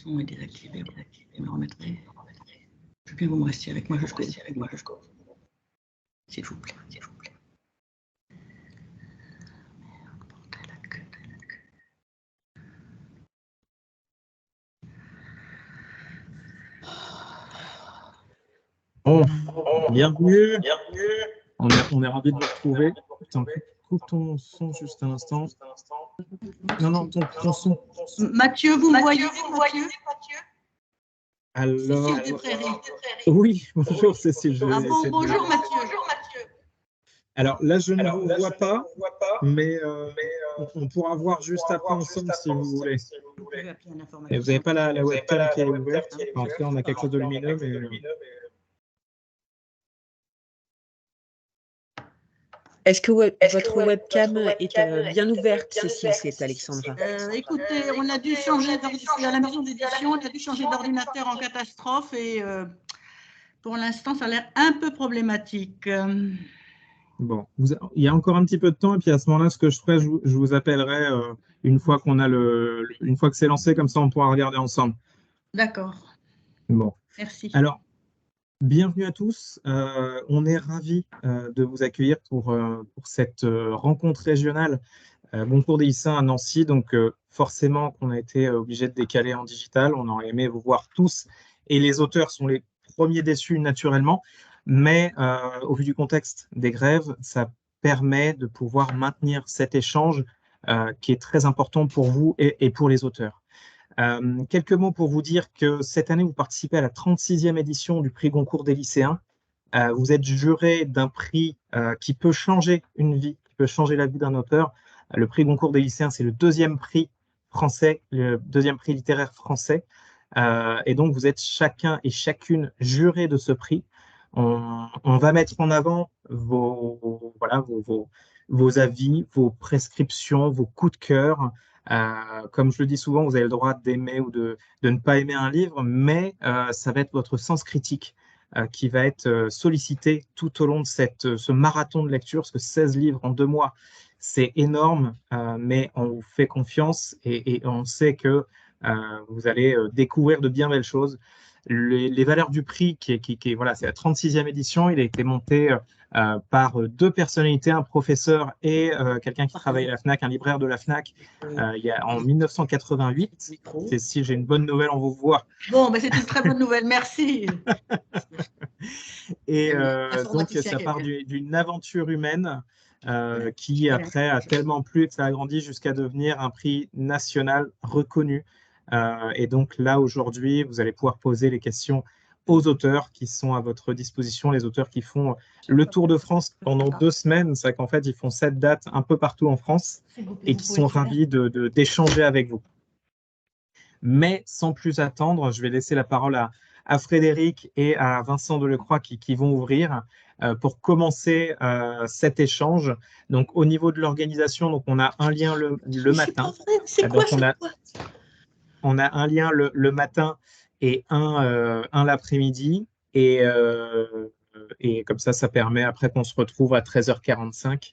son est désactivé. Je me remettrai. Je veux bien que vous me restiez avec moi jusqu'au. S'il vous plaît. Bon, bienvenue. On est ravis de vous retrouver. Attends, coupe ton son juste un instant. Non, ton son. Mathieu, vous me voyez, Mathieu? Alors, Cécile Desprairies. oui, bonjour Cécile. Bonjour Mathieu. Alors là, je ne vous vois pas, mais on pourra voir juste après ensemble si vous voulez. Et vous n'avez pas la webcam qui est ouverte. En tout cas, on a quelque chose de lumineux, mais... Est-ce que votre webcam est bien ouverte, Cécile? C'est Alexandra. Écoutez, on a dû changer à la maison d'édition, on a dû changer d'ordinateur en catastrophe et pour l'instant, ça a l'air un peu problématique. Bon, il y a encore un petit peu de temps et puis à ce moment-là, ce que je ferai, je vous appellerai une fois qu'on a une fois que c'est lancé, comme ça on pourra regarder ensemble. D'accord. Bon. Merci. Alors, bienvenue à tous. On est ravis de vous accueillir pour cette rencontre régionale Goncourt des lycéens à Nancy. Donc, forcément qu'on a été obligé de décaler en digital. On aurait aimé vous voir tous et les auteurs sont les premiers déçus naturellement. Mais au vu du contexte des grèves, ça permet de pouvoir maintenir cet échange qui est très important pour vous et pour les auteurs. Quelques mots pour vous dire que cette année, vous participez à la 36e édition du prix Goncourt des lycéens. Vous êtes juré d'un prix qui peut changer une vie, qui peut changer la vie d'un auteur. Le prix Goncourt des lycéens, c'est le deuxième prix français, le deuxième prix littéraire français. Et donc, vous êtes chacun et chacune juré de ce prix. On va mettre en avant vos avis, vos prescriptions, vos coups de cœur. Comme je le dis souvent, vous avez le droit d'aimer ou de ne pas aimer un livre, mais ça va être votre sens critique qui va être sollicité tout au long de ce marathon de lecture, parce que 16 livres en 2 mois, c'est énorme, mais on vous fait confiance et on sait que vous allez découvrir de bien belles choses. Les valeurs du prix, voilà, c'est la 36e édition, il a été monté par 2 personnalités, un professeur et quelqu'un qui travaille à la FNAC, un libraire de la FNAC, en 1988. Si j'ai une bonne nouvelle, on vous voit. Bon, mais c'est une très bonne nouvelle, merci. Et donc, ça part d'une aventure humaine qui, après, a tellement plu que ça a grandi jusqu'à devenir un prix national reconnu. Et donc là, aujourd'hui, vous allez pouvoir poser les questions aux auteurs qui sont à votre disposition, les auteurs qui font le Tour de France pendant 2 semaines. C'est qu'en fait, ils font 7 dates un peu partout en France et qui sont ravis d'échanger avec vous. Mais sans plus attendre, je vais laisser la parole à Frédéric et à Vincent Delecroix qui vont ouvrir pour commencer cet échange. Donc, au niveau de l'organisation, donc on a un lien le matin. C'est quoi, on a un lien le matin et un l'après-midi. Et comme ça permet après qu'on se retrouve à 13h45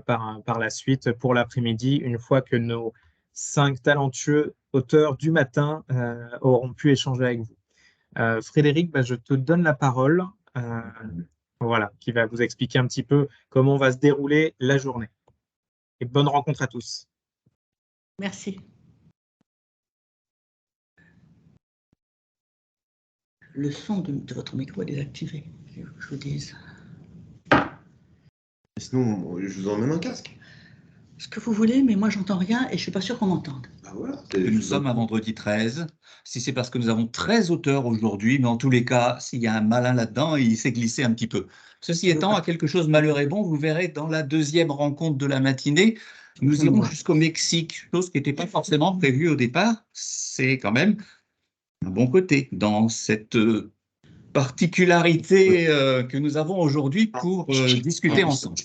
par la suite pour l'après-midi, une fois que nos 5 talentueux auteurs du matin auront pu échanger avec vous. Frédéric, je te donne la parole, voilà, qui va vous expliquer un petit peu comment va se dérouler la journée. Et bonne rencontre à tous. Merci. Le son de votre micro est désactivé, je vous dis. Sinon, je vous emmène un casque. Ce que vous voulez, mais moi, j'entends rien et je ne suis pas sûre qu'on m'entende. Ah, voilà. Nous sommes à vendredi 13. Si c'est parce que nous avons 13 auteurs aujourd'hui, mais en tous les cas, s'il y a un malin là-dedans, il s'est glissé un petit peu. Ceci étant, à quelque chose malheur et bon, vous verrez dans la deuxième rencontre de la matinée, nous irons jusqu'au Mexique, chose qui n'était pas forcément prévue au départ. C'est quand même un bon côté dans cette particularité que nous avons aujourd'hui pour discuter ensemble.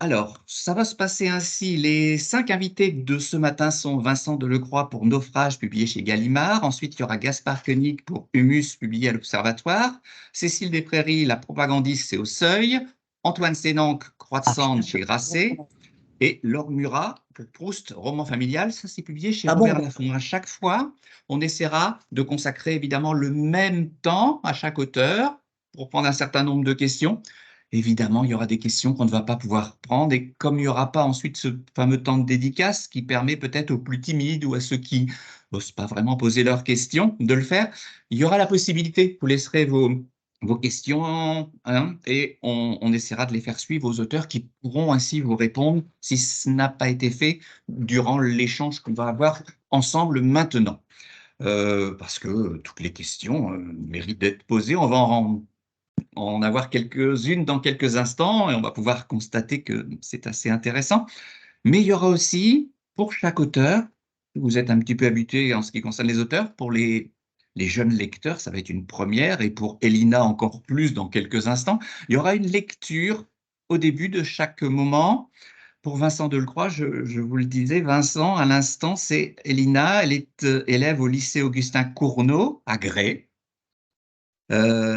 Alors, ça va se passer ainsi. Les 5 invités de ce matin sont Vincent Delecroix pour Naufrage, publié chez Gallimard. Ensuite, il y aura Gaspard Koenig pour Humus, publié à l'Observatoire. Cécile Desprairies, La propagandiste, c'est au Seuil. Antoine Sénanque, Croix de Sand chez Grasset. Et L'Orgue Murat, pour Proust, roman familial, ça c'est publié chez Ah Robert bon? Laffont. À chaque fois, on essaiera de consacrer évidemment le même temps à chaque auteur pour prendre un certain nombre de questions. Évidemment, il y aura des questions qu'on ne va pas pouvoir prendre, et comme il n'y aura pas ensuite ce fameux temps de dédicace qui permet peut-être aux plus timides ou à ceux qui n'osent pas vraiment poser leurs questions de le faire, il y aura la possibilité, vous laisserez vos questions, hein, et on essaiera de les faire suivre aux auteurs qui pourront ainsi vous répondre si ce n'a pas été fait durant l'échange qu'on va avoir ensemble maintenant. Parce que toutes les questions méritent d'être posées. On va en avoir quelques-unes dans quelques instants et on va pouvoir constater que c'est assez intéressant. Mais il y aura aussi, pour chaque auteur, vous êtes un petit peu habitué en ce qui concerne les auteurs, pour les jeunes lecteurs, ça va être une première, et pour Elina encore plus dans quelques instants, il y aura une lecture au début de chaque moment. Pour Vincent Delcroix, je vous le disais, Vincent, à l'instant, c'est Elina, elle est élève au lycée Augustin Cournot à Grès.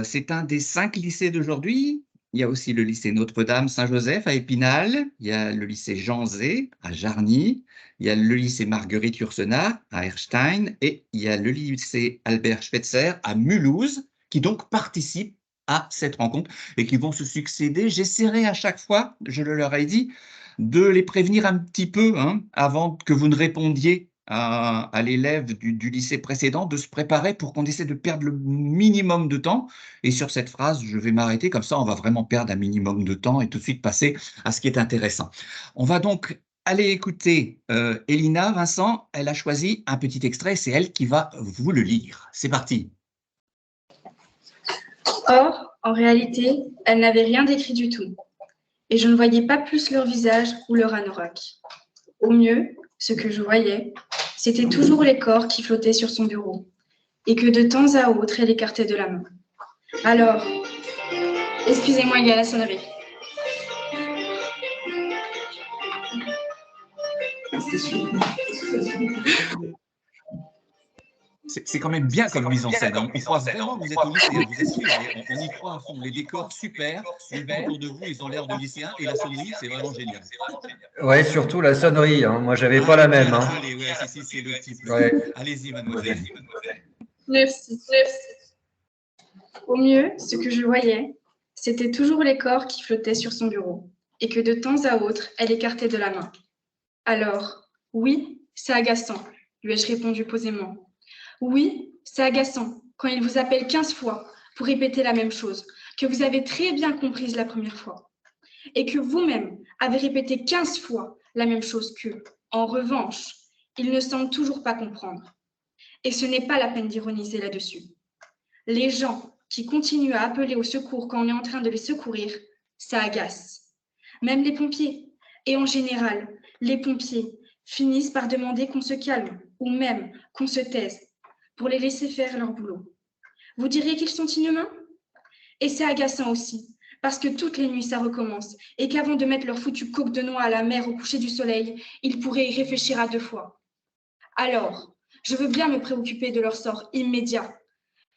C'est un des 5 lycées d'aujourd'hui. Il y a aussi le lycée Notre-Dame Saint-Joseph à Épinal, il y a le lycée Jean Zay à Jarny, il y a le lycée Marguerite Yourcenar à Erstein et il y a le lycée Albert Schweitzer à Mulhouse qui donc participent à cette rencontre et qui vont se succéder. J'essaierai à chaque fois, je le leur ai dit, de les prévenir un petit peu hein, avant que vous ne répondiez à l'élève du lycée précédent de se préparer pour qu'on essaie de perdre le minimum de temps. Et sur cette phrase, je vais m'arrêter, comme ça on va vraiment perdre un minimum de temps et tout de suite passer à ce qui est intéressant. On va donc aller écouter Elina. Vincent, elle a choisi un petit extrait, c'est elle qui va vous le lire. C'est parti. Or, en réalité, elles n'avaient rien d'écrit du tout, et je ne voyais pas plus leur visage ou leur anorak. Au mieux, ce que je voyais, c'était toujours les corps qui flottaient sur son bureau, et que de temps à autre, elle écartait de la main. Alors, excusez-moi, il y a la sonnerie. C'est quand même bien comme mise en scène. On croit vraiment que vous êtes au lycée, vous êtes sûr, on y croit à fond. Les décors super, les gens autour de vous, ils ont l'air de lycéens, et la sonnerie, c'est vraiment génial. Ouais, surtout la sonnerie. Hein. Moi, j'avais pas la même. Hein. Désolé, ouais, si, c'est le type. Ouais. Allez-y, mademoiselle. Merci. Au mieux, ce que je voyais, c'était toujours les corps qui flottaient sur son bureau, et que de temps à autre, elle écartait de la main. Alors, oui, c'est agaçant, lui ai-je répondu posément. Oui, c'est agaçant quand il vous appelle 15 fois pour répéter la même chose, que vous avez très bien comprise la première fois, et que vous-même avez répété 15 fois la même chose que, en revanche, il ne semble toujours pas comprendre. Et ce n'est pas la peine d'ironiser là-dessus. Les gens qui continuent à appeler au secours quand on est en train de les secourir, ça agace. Même les pompiers, et en général, les pompiers finissent par demander qu'on se calme, ou même qu'on se taise, pour les laisser faire leur boulot. Vous diriez qu'ils sont inhumains? Et c'est agaçant aussi, parce que toutes les nuits ça recommence, et qu'avant de mettre leur foutu coque de noix à la mer au coucher du soleil, ils pourraient y réfléchir à 2 fois. Alors, je veux bien me préoccuper de leur sort immédiat,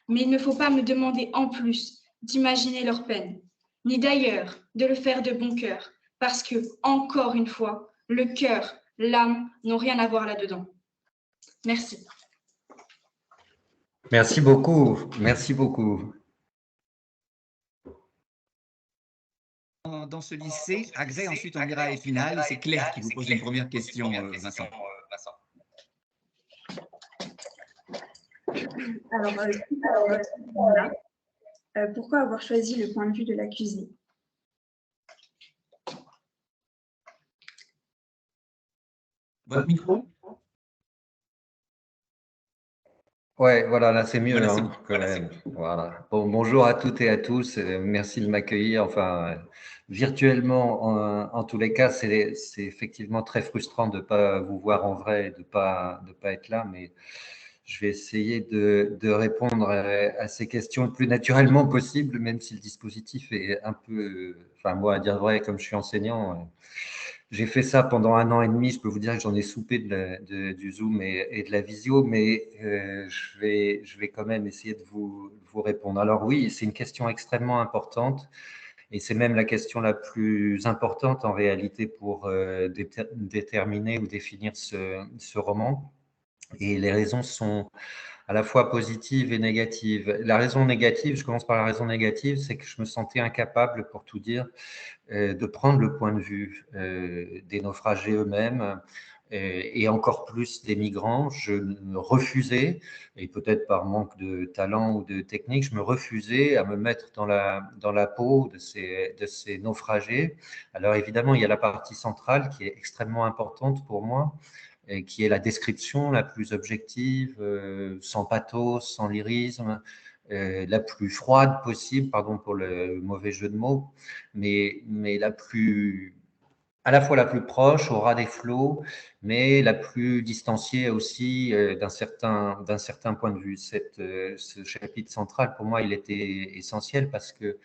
mais il ne faut pas me demander en plus d'imaginer leur peine, ni d'ailleurs de le faire de bon cœur, parce que, encore une fois, le cœur, l'âme n'ont rien à voir là-dedans. Merci. Merci beaucoup. Merci beaucoup. Dans ce lycée, à Grès, ensuite on ira à Épinal, et c'est Claire qui vous pose une première question, Vincent. Alors, pourquoi avoir choisi le point de vue de l'accusé? Votre micro? Ouais, voilà, là c'est mieux Voilà, c'est hein, bon. quand même. Voilà. Bon, bonjour à toutes et à tous. Merci de m'accueillir. Enfin, virtuellement, en tous les cas, c'est effectivement très frustrant de ne pas vous voir en vrai et de pas être là, mais je vais essayer de répondre à ces questions le plus naturellement possible, même si le dispositif est un peu, enfin moi à dire vrai, comme je suis enseignant. J'ai fait ça pendant 1 an et demi. Je peux vous dire que j'en ai soupé du Zoom et de la visio, mais je vais quand même essayer de vous répondre. Alors oui, c'est une question extrêmement importante Et c'est même la question la plus importante en réalité pour déterminer ou définir ce roman. Et les raisons sont à la fois positives et négatives. La raison négative, je commence par la raison négative, c'est que je me sentais incapable, pour tout dire, de prendre le point de vue des naufragés eux-mêmes et encore plus des migrants. Je me refusais, et peut-être par manque de talent ou de technique, je me refusais à me mettre dans la peau de ces naufragés. Alors évidemment, il y a la partie centrale qui est extrêmement importante pour moi, et qui est la description la plus objective, sans pathos, sans lyrisme, la plus froide possible, pardon pour le mauvais jeu de mots, mais à la fois la plus proche, au ras des flots, mais la plus distanciée aussi d'un certain point de vue. Ce chapitre central, pour moi, il était essentiel parce qu'il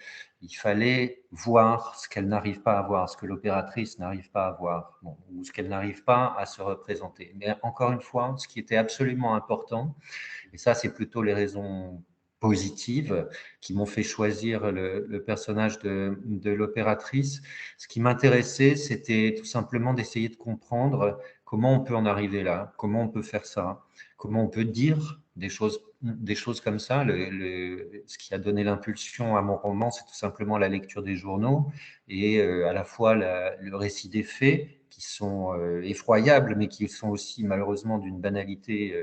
fallait voir ce qu'elle n'arrive pas à voir, ce que l'opératrice n'arrive pas à voir, bon, ou ce qu'elle n'arrive pas à se représenter. Mais encore une fois, ce qui était absolument important, et ça, c'est plutôt les raisons positives qui m'ont fait choisir le personnage de l'opératrice. Ce qui m'intéressait, c'était tout simplement d'essayer de comprendre comment on peut en arriver là, comment on peut faire ça, comment on peut dire des choses comme ça. Ce qui a donné l'impulsion à mon roman, c'est tout simplement la lecture des journaux et à la fois le récit des faits qui sont effroyables, mais qui sont aussi malheureusement d'une banalité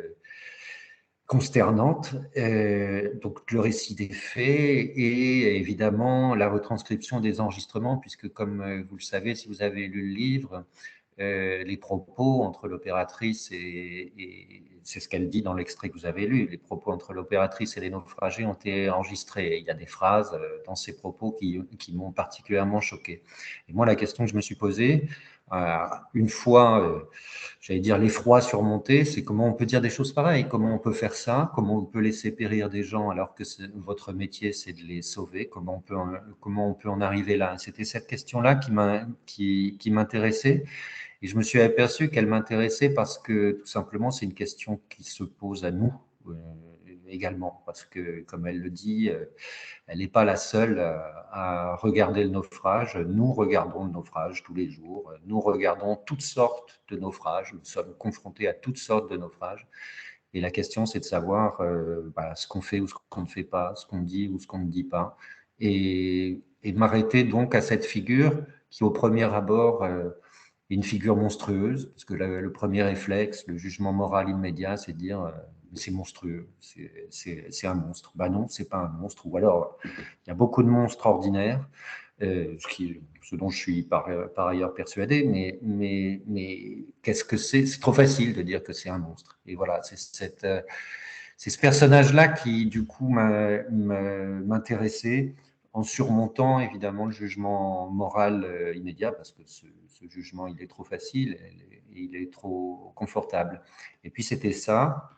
consternante, donc le récit des faits et évidemment la retranscription des enregistrements, puisque comme vous le savez, si vous avez lu le livre, les propos entre l'opératrice et c'est ce qu'elle dit dans l'extrait que vous avez lu, les propos entre l'opératrice et les naufragés ont été enregistrés. Et il y a des phrases dans ces propos qui m'ont particulièrement choqué. Et moi, la question que je me suis posée, une fois, j'allais dire, l'effroi surmonté, c'est comment on peut dire des choses pareilles, comment on peut faire ça, comment on peut laisser périr des gens alors que votre métier, c'est de les sauver, comment on peut en arriver là. C'était cette question-là qui m'intéressait. Et je me suis aperçu qu'elle m'intéressait parce que tout simplement, c'est une question qui se pose à nous également. Parce que, comme elle le dit, elle n'est pas la seule à regarder le naufrage. Nous regardons le naufrage tous les jours. Nous regardons toutes sortes de naufrages. Nous sommes confrontés à toutes sortes de naufrages. Et la question, c'est de savoir ce qu'on fait ou ce qu'on ne fait pas, ce qu'on dit ou ce qu'on ne dit pas. Et de m'arrêter donc à cette figure qui, au premier abord, une figure monstrueuse, parce que le premier réflexe, le jugement moral immédiat, c'est de dire c'est monstrueux, c'est un monstre. Ben non, c'est pas un monstre. Ou alors, il y a beaucoup de monstres ordinaires, ce dont je suis par ailleurs persuadé, mais qu'est-ce que c'est? C'est trop facile de dire que c'est un monstre. Et voilà, c'est ce personnage-là qui, du coup, m'intéressait en surmontant évidemment le jugement moral immédiat, parce que ce jugement, il est trop facile, il est trop confortable. Et puis c'était ça,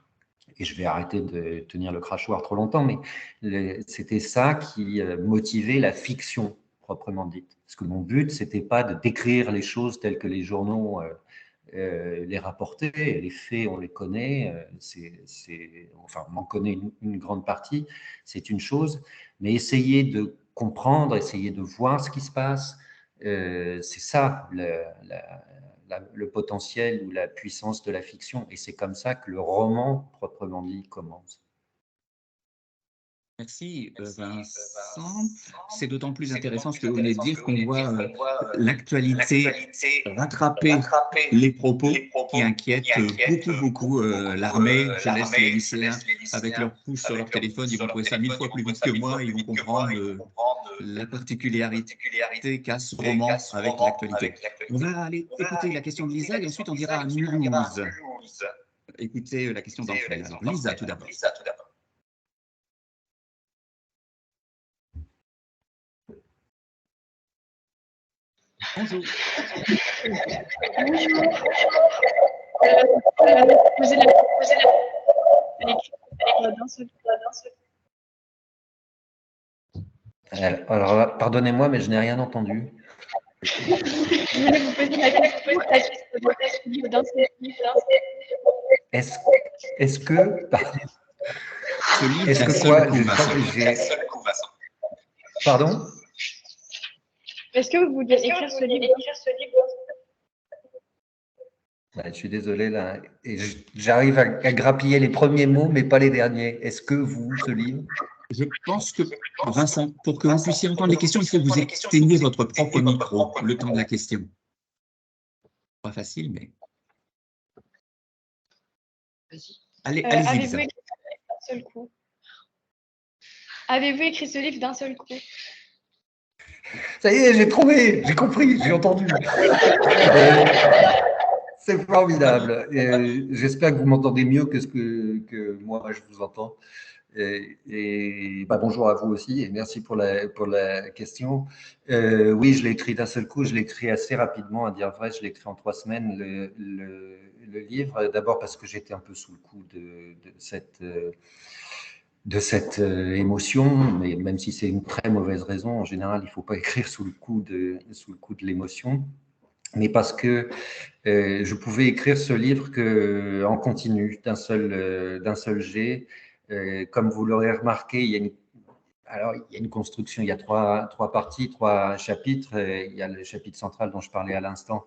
et je vais arrêter de tenir le crachoir trop longtemps, mais c'était ça qui motivait la fiction proprement dite. Parce que mon but, c'était pas de décrire les choses telles que les journaux les rapportaient. Les faits, on les connaît, enfin, on en connaît une grande partie, c'est une chose, mais essayer de comprendre, essayer de voir ce qui se passe, c'est ça le potentiel ou la puissance de la fiction. Et c'est comme ça que le roman, proprement dit, commence. Merci Vincent. C'est d'autant plus intéressant ce que vous venez de dire qu'on voit l'actualité rattraper les propos qui inquiètent beaucoup l'armée. Je laisse les lycéens avec leur pouce sur leur téléphone, ils vont trouver ça 1000 fois plus vite que moi, ils vont comprendre la particularité qu'a ce roman avec l'actualité. On va aller écouter la question de Lisa et ensuite on dira à Mulhouse. Écoutez la question d'Anfred. Lisa tout d'abord. Bonjour. Alors, pardonnez-moi, mais je n'ai rien entendu. Je voulais vous poser la question dans ce livre. Est-ce que quoi? Pardon? Est-ce que vous vouliez écrire ce livre? Bah, je suis désolé là, et j'arrive à grappiller les premiers mots, mais pas les derniers. Est-ce que vous, ce livre? Je pense que, Vincent, pour que vous puissiez entendre les questions, il faut que vous éteigniez votre propre micro le temps de la question. Pas facile, mais… Allez-y, Avez-vous Lisa. écrit ce livre d'un seul coup? Avez-vous écrit ce livre d'un seul coup? Ça y est, j'ai trouvé, j'ai compris, j'ai entendu. C'est formidable. J'espère que vous m'entendez mieux que ce que moi je vous entends. Bonjour à vous aussi et merci pour la question. Oui, je l'ai écrit d'un seul coup, je l'ai écrit assez rapidement, à dire vrai, je l'ai écrit en 3 semaines, le livre. D'abord parce que j'étais un peu sous le coup de cette émotion, mais même si c'est une très mauvaise raison, en général, il ne faut pas écrire sous le coup de l'émotion, mais parce que je pouvais écrire ce livre en continu, d'un seul jet. Comme vous l'aurez remarqué, il y a une construction, il y a trois parties, 3 chapitres. Il y a le chapitre central dont je parlais à l'instant,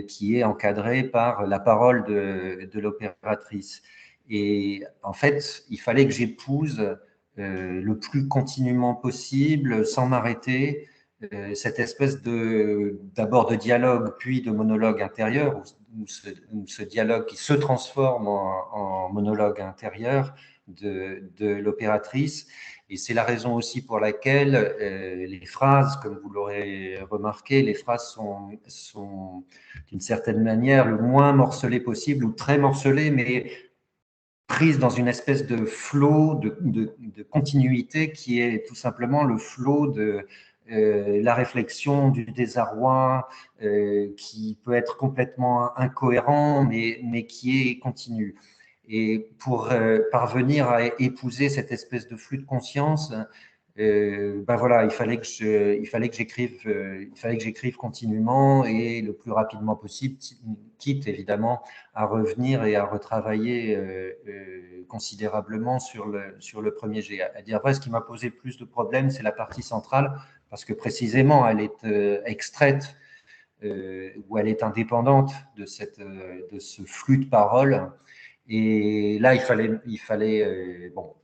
qui est encadré par la parole de l'opératrice. Et en fait, il fallait que j'épouse le plus continuellement possible, sans m'arrêter, cette espèce d'abord de dialogue, puis de monologue intérieur, où ce dialogue qui se transforme en monologue intérieur de l'opératrice. Et c'est la raison aussi pour laquelle les phrases, comme vous l'aurez remarqué, les phrases sont d'une certaine manière le moins morcelées possible, ou très morcelées, mais prise dans une espèce de flot, de continuité qui est tout simplement le flot de la réflexion, du désarroi, qui peut être complètement incohérent, mais qui est continu. Et pour parvenir à épouser cette espèce de flux de conscience, voilà, il fallait que j'écrive continuellement et le plus rapidement possible, quitte évidemment à revenir et à retravailler considérablement sur le premier jet. À dire vrai, ce qui m'a posé le plus de problèmes, c'est la partie centrale, parce que précisément, elle est extraite ou elle est indépendante de ce flux de paroles. Et là, il fallait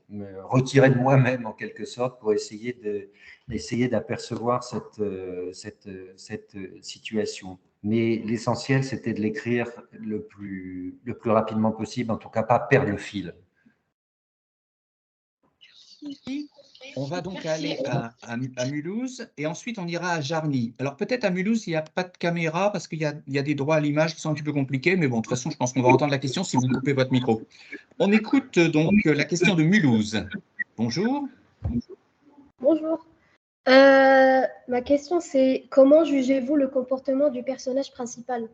me retirer de moi-même en quelque sorte pour essayer d'apercevoir cette situation. Mais l'essentiel, c'était de l'écrire le plus rapidement possible, en tout cas pas perdre le fil. On va donc aller à Mulhouse et ensuite on ira à Jarny. Alors peut-être à Mulhouse, il n'y a pas de caméra parce qu'il y a des droits à l'image qui sont un petit peu compliqués, mais bon, de toute façon, je pense qu'on va entendre la question si vous coupez votre micro. On écoute donc la question de Mulhouse. Bonjour. Bonjour. Ma question, c'est comment jugez-vous le comportement du personnage principal?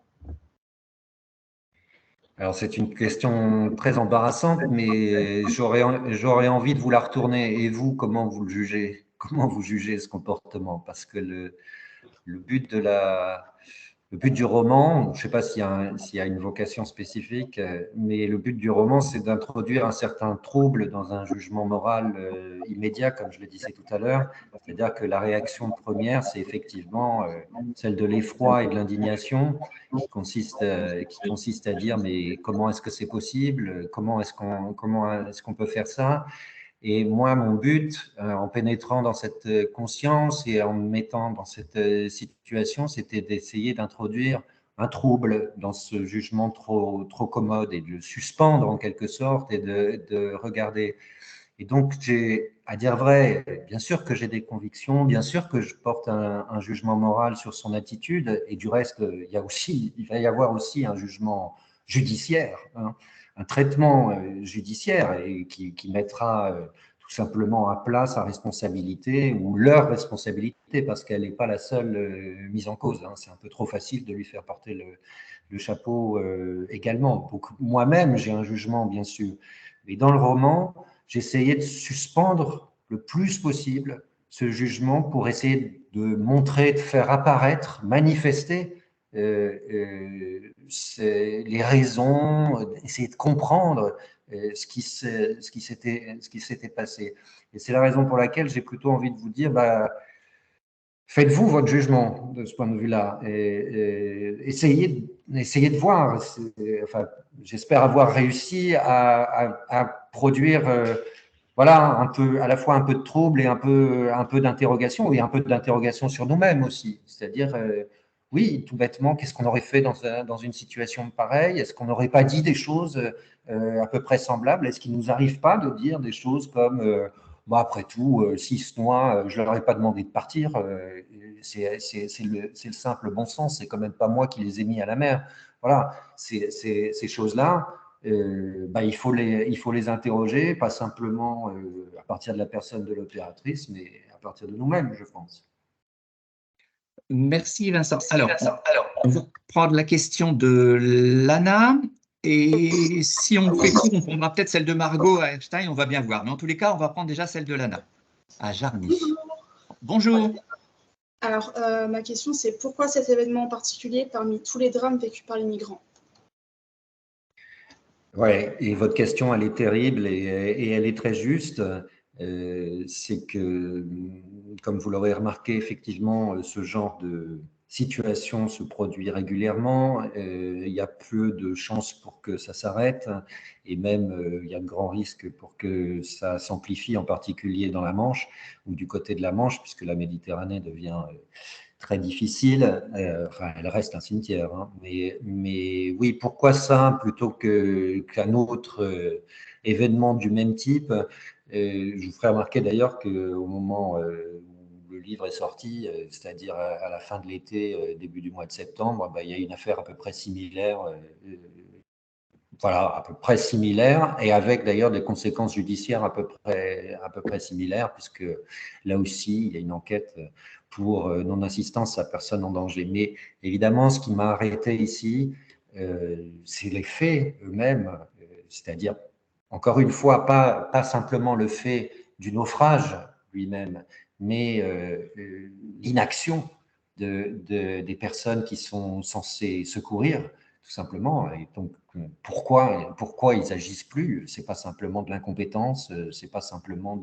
Alors, c'est une question très embarrassante, mais j'aurais envie de vous la retourner. Et vous, comment vous le jugez? Comment vous jugez ce comportement? Parce que le but du roman, je ne sais pas s'il y a une vocation spécifique, mais le but du roman, c'est d'introduire un certain trouble dans un jugement moral immédiat, comme je le disais tout à l'heure. C'est-à-dire que la réaction première, c'est effectivement celle de l'effroi et de l'indignation, qui consiste à dire mais comment est-ce que c'est possible? Comment est-ce qu'on peut faire ça? Et moi, mon but, en pénétrant dans cette conscience et en me mettant dans cette situation, c'était d'essayer d'introduire un trouble dans ce jugement trop commode et de le suspendre en quelque sorte et de regarder. Et donc, à dire vrai, bien sûr que j'ai des convictions, bien sûr que je porte un jugement moral sur son attitude, et du reste, il va y avoir aussi un jugement judiciaire, hein, un traitement judiciaire et qui mettra tout simplement à plat sa responsabilité ou leur responsabilité, parce qu'elle n'est pas la seule mise en cause. Hein. C'est un peu trop facile de lui faire porter le chapeau également. Moi-même, j'ai un jugement, bien sûr. Mais dans le roman, j'essayais de suspendre le plus possible ce jugement pour essayer de montrer, de faire apparaître, manifester les raisons, essayer de comprendre ce qui s'était passé. Et c'est la raison pour laquelle j'ai plutôt envie de vous dire, faites-vous votre jugement de ce point de vue-là et essayez de voir. Enfin, j'espère avoir réussi à produire voilà, à la fois un peu de trouble et un peu d'interrogation, et un peu d'interrogation sur nous-mêmes aussi. C'est-à-dire, oui, tout bêtement, qu'est-ce qu'on aurait fait dans une situation pareille? Est-ce qu'on n'aurait pas dit des choses à peu près semblables? Est-ce qu'il ne nous arrive pas de dire des choses comme bon, après tout, s'ils se noient, je ne leur ai pas demandé de partir. C'est le simple bon sens. C'est quand même pas moi qui les ai mis à la mer. Voilà, ces choses-là, il faut les interroger, pas simplement à partir de la personne de l'opératrice, mais à partir de nous-mêmes, je pense. Merci Vincent. Alors, on va prendre la question de Lana. Et si on fait court, on prendra peut-être celle de Margot à Einstein, on va bien voir. Mais en tous les cas, on va prendre déjà celle de Lana à Jarny. Bonjour. Alors, ma question, c'est pourquoi cet événement en particulier parmi tous les drames vécus par les migrants? Oui, et votre question, elle est terrible et elle est très juste. C'est que, comme vous l'aurez remarqué, effectivement, ce genre de situation se produit régulièrement. Il y a peu de chances pour que ça s'arrête et même il y a de grands risques pour que ça s'amplifie, en particulier dans la Manche ou du côté de la Manche, puisque la Méditerranée devient très difficile. Enfin, elle reste un cimetière, hein. Mais oui, pourquoi ça plutôt qu'un autre événement du même type? Je vous ferai remarquer d'ailleurs qu'au moment où le livre est sorti, c'est-à-dire à la fin de l'été, début du mois de septembre, il y a une affaire à peu près similaire. Voilà, à peu près similaire, et avec d'ailleurs des conséquences judiciaires à peu près similaires, puisque là aussi, il y a une enquête pour non-assistance à personne en danger. Mais évidemment, ce qui m'a arrêté ici, c'est les faits eux-mêmes, c'est-à-dire, encore une fois, pas simplement le fait du naufrage lui-même, mais l'inaction des personnes qui sont censées secourir, tout simplement. Et donc, pourquoi ils agissent plus? C'est pas simplement de l'incompétence, c'est pas simplement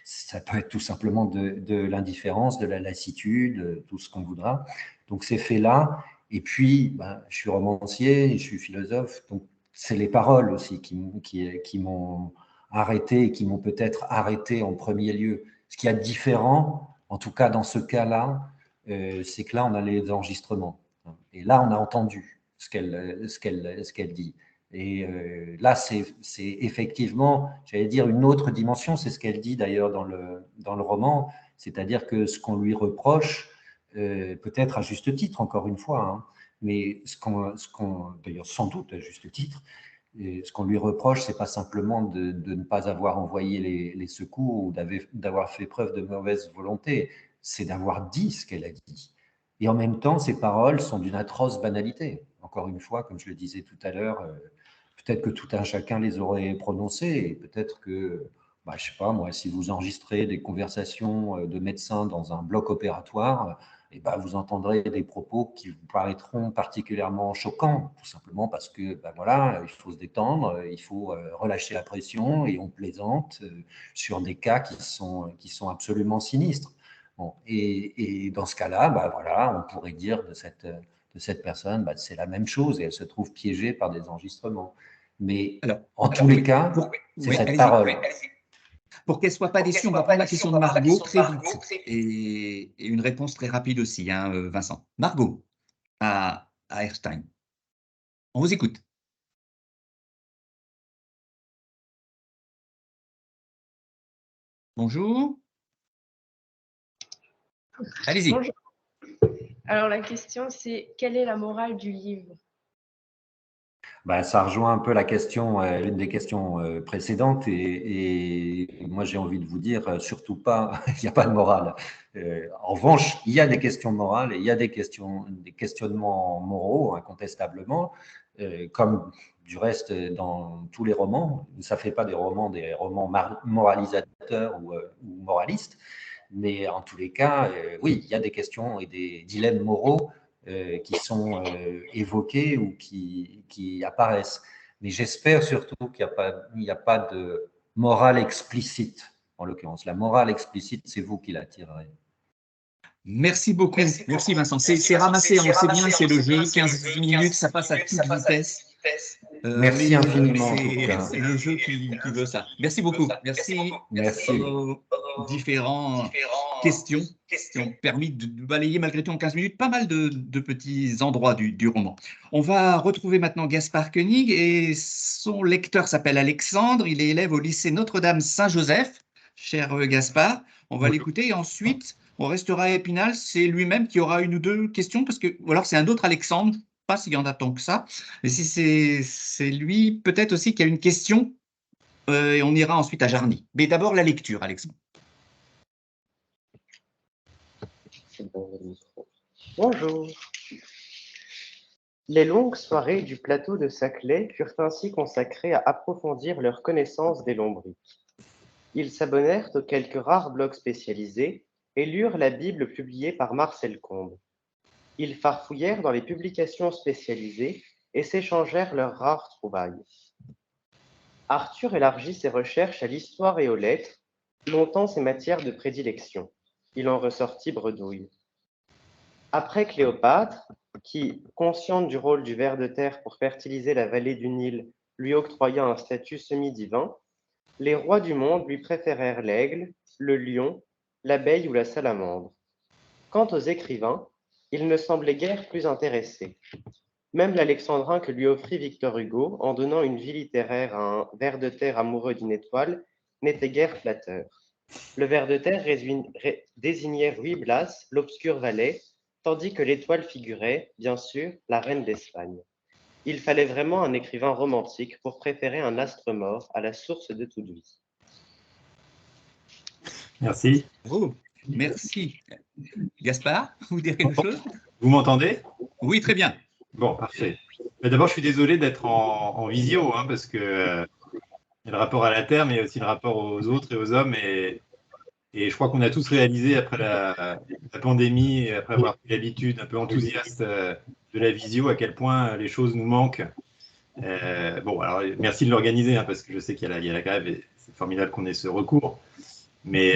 ça peut être tout simplement de l'indifférence, de la lassitude, tout ce qu'on voudra. Donc, ces faits-là. Et puis, je suis romancier, je suis philosophe, donc c'est les paroles aussi qui m'ont arrêté et qui m'ont peut-être arrêté en premier lieu. Ce qui est différent, en tout cas dans ce cas-là, c'est que là, on a les enregistrements. Et là, on a entendu ce qu'elle dit. Et là, c'est effectivement, j'allais dire, une autre dimension. C'est ce qu'elle dit d'ailleurs dans le roman. C'est-à-dire que ce qu'on lui reproche, peut-être à juste titre, encore une fois, hein, mais d'ailleurs sans doute à juste titre, et ce qu'on lui reproche, c'est pas simplement de ne pas avoir envoyé les secours ou d'avoir fait preuve de mauvaise volonté, c'est d'avoir dit ce qu'elle a dit. Et en même temps, ces paroles sont d'une atroce banalité. Encore une fois, comme je le disais tout à l'heure, peut-être que tout un chacun les aurait prononcées, et peut-être que, je ne sais pas moi, si vous enregistrez des conversations de médecins dans un bloc opératoire, vous entendrez des propos qui vous paraîtront particulièrement choquants, tout simplement parce que voilà, il faut se détendre, il faut relâcher la pression, et on plaisante sur des cas qui sont absolument sinistres. Bon, et dans ce cas-là, voilà, on pourrait dire de cette personne, c'est la même chose, et elle se trouve piégée par des enregistrements. Mais en tous les cas, c'est cette parole. Pour qu'elle ne soit pas déçue, on va prendre la question de Margot très vite. Et une réponse très rapide aussi, hein, Vincent. Margot, à Einstein. On vous écoute. Bonjour. Allez-y. Bonjour. Alors, la question, c'est quelle est la morale du livre? Ça rejoint un peu la question, l'une des questions précédentes, et moi j'ai envie de vous dire, surtout pas, il n'y a pas de morale. En revanche, il y a des questions morales et il y a des questionnements moraux, incontestablement, comme du reste dans tous les romans. Ça ne fait pas des romans moralisateurs ou moralistes, mais en tous les cas, oui, il y a des questions et des dilemmes moraux qui sont évoqués ou qui apparaissent. Mais j'espère surtout qu'il n'y a pas de morale explicite, en l'occurrence. La morale explicite, c'est vous qui la tirerez. Merci beaucoup. Merci Vincent. C'est ramassé, on le sait bien, c'est le jeu. 15 minutes, ça passe à toute vitesse. Merci infiniment, en tout cas. C'est le jeu qui veut ça. Merci beaucoup. Merci. Merci. Aux différentes questions qui ont permis de balayer malgré tout en 15 minutes pas mal de petits endroits du roman. On va retrouver maintenant Gaspard Koenig et son lecteur s'appelle Alexandre. Il est élève au lycée Notre-Dame Saint-Joseph. Cher Gaspard, on va l'écouter et ensuite on restera à Épinal. C'est lui-même qui aura une ou deux questions parce que, ou alors c'est un autre Alexandre. Pas s'il y en a tant que ça, mais si c'est lui, peut-être aussi qu'il y a une question, et on ira ensuite à Jarny. Mais d'abord la lecture, Alexandre. Bonjour. Les longues soirées du plateau de Saclay furent ainsi consacrées à approfondir leur connaissance des lombrics. Ils s'abonnèrent aux quelques rares blogs spécialisés et lurent la Bible publiée par Marcel Combe. Ils farfouillèrent dans les publications spécialisées et s'échangèrent leurs rares trouvailles. Arthur élargit ses recherches à l'histoire et aux lettres, longtemps ses matières de prédilection. Il en ressortit bredouille. Après Cléopâtre, qui, consciente du rôle du ver de terre pour fertiliser la vallée du Nil, lui octroya un statut semi-divin, les rois du monde lui préférèrent l'aigle, le lion, l'abeille ou la salamandre. Quant aux écrivains, il ne semblait guère plus intéressé. Même l'alexandrin que lui offrit Victor Hugo, en donnant une vie littéraire à un ver de terre amoureux d'une étoile, n'était guère flatteur. Le ver de terre désignait Ruy Blas, l'obscur valet, tandis que l'étoile figurait, bien sûr, la reine d'Espagne. Il fallait vraiment un écrivain romantique pour préférer un astre mort à la source de toute vie. Merci. Oh, merci. Gaspard, vous direz quelque chose? Vous m'entendez? Oui, très bien. Bon, parfait. D'abord, je suis désolé d'être en visio, hein, parce que il y a le rapport à la Terre, mais il y a aussi le rapport aux autres et aux hommes. Et je crois qu'on a tous réalisé après la pandémie, et après avoir pris l'habitude un peu enthousiaste de la visio, à quel point les choses nous manquent. Bon, alors merci de l'organiser, hein, parce que je sais qu'il y a la grève et c'est formidable qu'on ait ce recours. Mais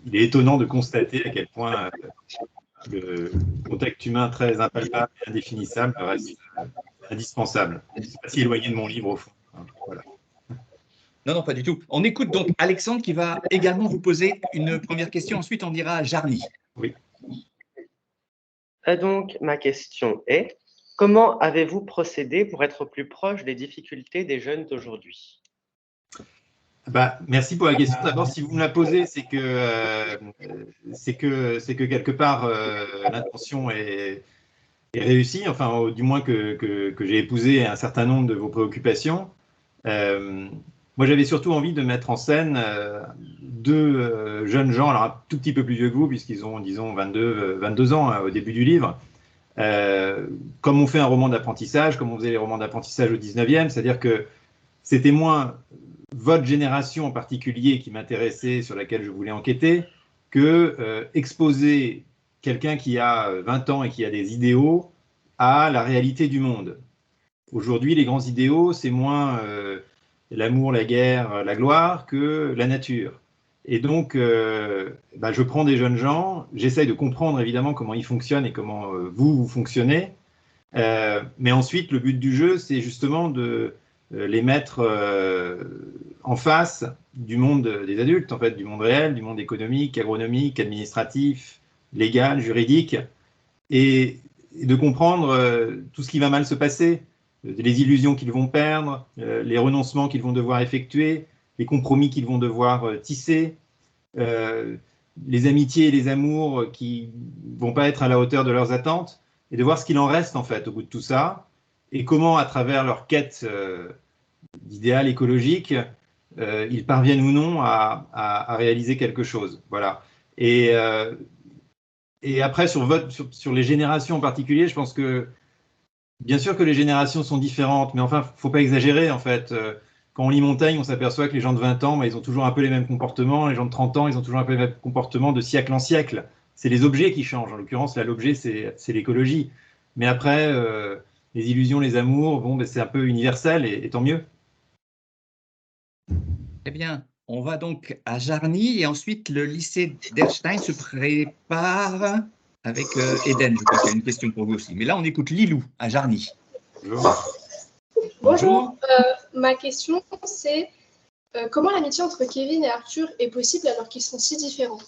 il est étonnant de constater à quel point le contact humain très impalpable et indéfinissable reste indispensable. Je ne suis pas si éloigné de mon livre au fond. Voilà. Non, non, pas du tout. On écoute donc Alexandre qui va également vous poser une première question. Ensuite, on ira à Jarny. Oui. Donc, ma question est, comment avez-vous procédé pour être plus proche des difficultés des jeunes d'aujourd'hui? Merci pour la question. D'abord, si vous me la posez, c'est que quelque part l'intention est réussie, enfin, du moins que j'ai épousé un certain nombre de vos préoccupations. Moi, j'avais surtout envie de mettre en scène deux jeunes gens, alors un tout petit peu plus vieux que vous, puisqu'ils ont, disons, 22 ans au début du livre. Comme on fait un roman d'apprentissage, comme on faisait les romans d'apprentissage au 19e, c'est-à-dire que c'était moins votre génération en particulier qui m'intéressait, sur laquelle je voulais enquêter, que exposer quelqu'un qui a 20 ans et qui a des idéaux à la réalité du monde. Aujourd'hui, les grands idéaux, c'est moins l'amour, la guerre, la gloire que la nature. Et donc, je prends des jeunes gens, j'essaye de comprendre évidemment comment ils fonctionnent et comment vous fonctionnez. Mais ensuite, le but du jeu, c'est justement de les mettre en face du monde des adultes, en fait, du monde réel, du monde économique, agronomique, administratif, légal, juridique, et de comprendre tout ce qui va mal se passer, les illusions qu'ils vont perdre, les renoncements qu'ils vont devoir effectuer, les compromis qu'ils vont devoir tisser, les amitiés et les amours qui vont pas être à la hauteur de leurs attentes, et de voir ce qu'il en reste en fait au bout de tout ça, et comment à travers leur quête d'idéal écologique, ils parviennent ou non à réaliser quelque chose. Voilà. Et après, sur les générations en particulier, je pense que bien sûr que les générations sont différentes, mais enfin, il ne faut pas exagérer en fait. Quand on lit Montaigne, on s'aperçoit que les gens de 20 ans, ils ont toujours un peu les mêmes comportements, les gens de 30 ans, ils ont toujours un peu les mêmes comportements de siècle en siècle. C'est les objets qui changent. En l'occurrence, là, l'objet, c'est l'écologie. Mais après, les illusions, les amours, c'est un peu universel et tant mieux. Eh bien, On va donc à Jarny et ensuite le lycée d'Erstein se prépare avec Eden. Je crois qu'il y a une question pour vous aussi. Mais là, on écoute Lilou à Jarny. Bonjour. Ma question, c'est comment l'amitié entre Kevin et Arthur est possible alors qu'ils sont si différents?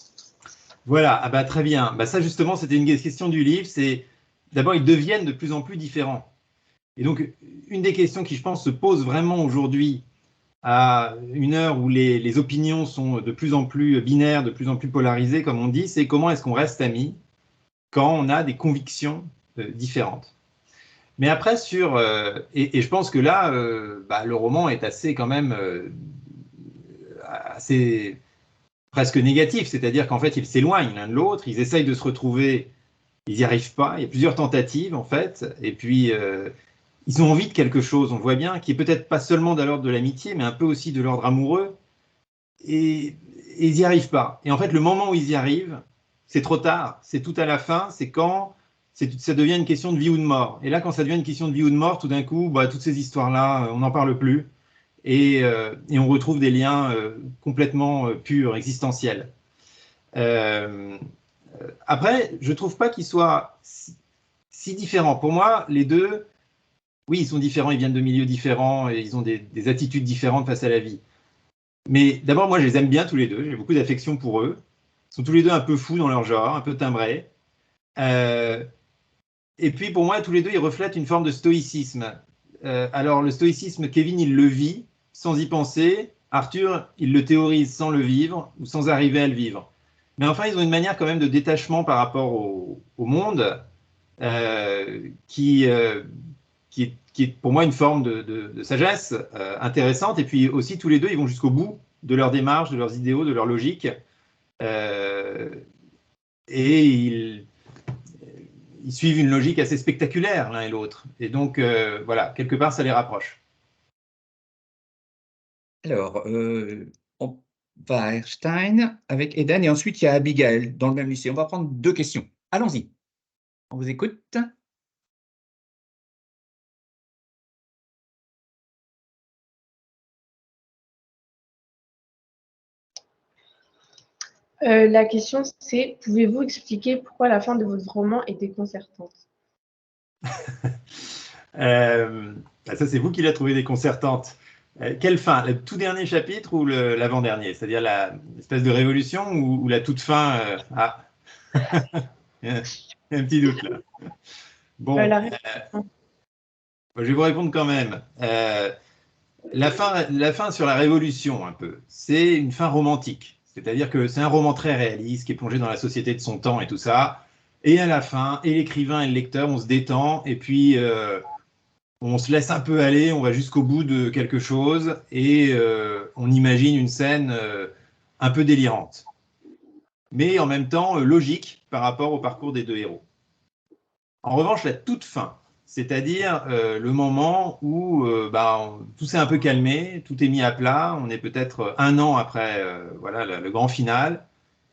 Voilà, ah bah, très bien. Bah, ça, justement, c'était une question du livre. C'est d'abord, ils deviennent de plus en plus différents. Et donc, une des questions qui, je pense, se pose vraiment aujourd'hui, à une heure où les opinions sont de plus en plus binaires, de plus en plus polarisées, comme on dit, c'est comment est-ce qu'on reste amis quand on a des convictions différentes. Mais après, et je pense que là, le roman est assez quand même assez presque négatif, c'est-à-dire qu'en fait, ils s'éloignent l'un de l'autre, ils essayent de se retrouver, ils n'y arrivent pas, il y a plusieurs tentatives en fait, et puis ils ont envie de quelque chose, on voit bien, qui est peut-être pas seulement de l'ordre de l'amitié, mais un peu aussi de l'ordre amoureux, et ils n'y arrivent pas. Et en fait, le moment où ils y arrivent, c'est trop tard, c'est tout à la fin, c'est quand ça devient une question de vie ou de mort. Et là, quand ça devient une question de vie ou de mort, tout d'un coup, toutes ces histoires-là, on n'en parle plus, et on retrouve des liens complètement purs, existentiels. Après, je ne trouve pas qu'ils soient si différents. Pour moi, les deux, oui, ils sont différents, ils viennent de milieux différents, et ils ont des attitudes différentes face à la vie. Mais d'abord, moi, je les aime bien tous les deux, j'ai beaucoup d'affection pour eux. Ils sont tous les deux un peu fous dans leur genre, un peu timbrés. Et puis, pour moi, tous les deux, ils reflètent une forme de stoïcisme. Alors, le stoïcisme, Kevin, il le vit sans y penser. Arthur, il le théorise sans le vivre ou sans arriver à le vivre. Mais enfin, ils ont une manière quand même de détachement par rapport au monde qui est pour moi une forme de sagesse intéressante. Et puis aussi, tous les deux, ils vont jusqu'au bout de leur démarche, de leurs idéaux, de leur logique. Et ils suivent une logique assez spectaculaire l'un et l'autre. Et donc, voilà, quelque part, ça les rapproche. Alors, on va à Erstein avec Eden et ensuite il y a Abigail dans le même lycée. On va prendre 2 questions. Allons-y. On vous écoute. La question, c'est pouvez-vous expliquer pourquoi la fin de votre roman est déconcertante? Ça, c'est vous qui l'avez trouvé déconcertante. Quelle fin? Le tout dernier chapitre ou l'avant-dernier? C'est-à-dire l'espèce de révolution ou la toute fin il y a un petit doute là. Bon, je vais vous répondre quand même. La fin sur la révolution, un peu, c'est une fin romantique. C'est-à-dire que c'est un roman très réaliste qui est plongé dans la société de son temps et tout ça. Et à la fin, et l'écrivain et le lecteur, on se détend et puis on se laisse un peu aller, on va jusqu'au bout de quelque chose et on imagine une scène un peu délirante. Mais en même temps logique par rapport au parcours des deux héros. En revanche, la toute fin, c'est-à-dire le moment où tout s'est un peu calmé, tout est mis à plat, on est peut-être 1 an après voilà, le grand final,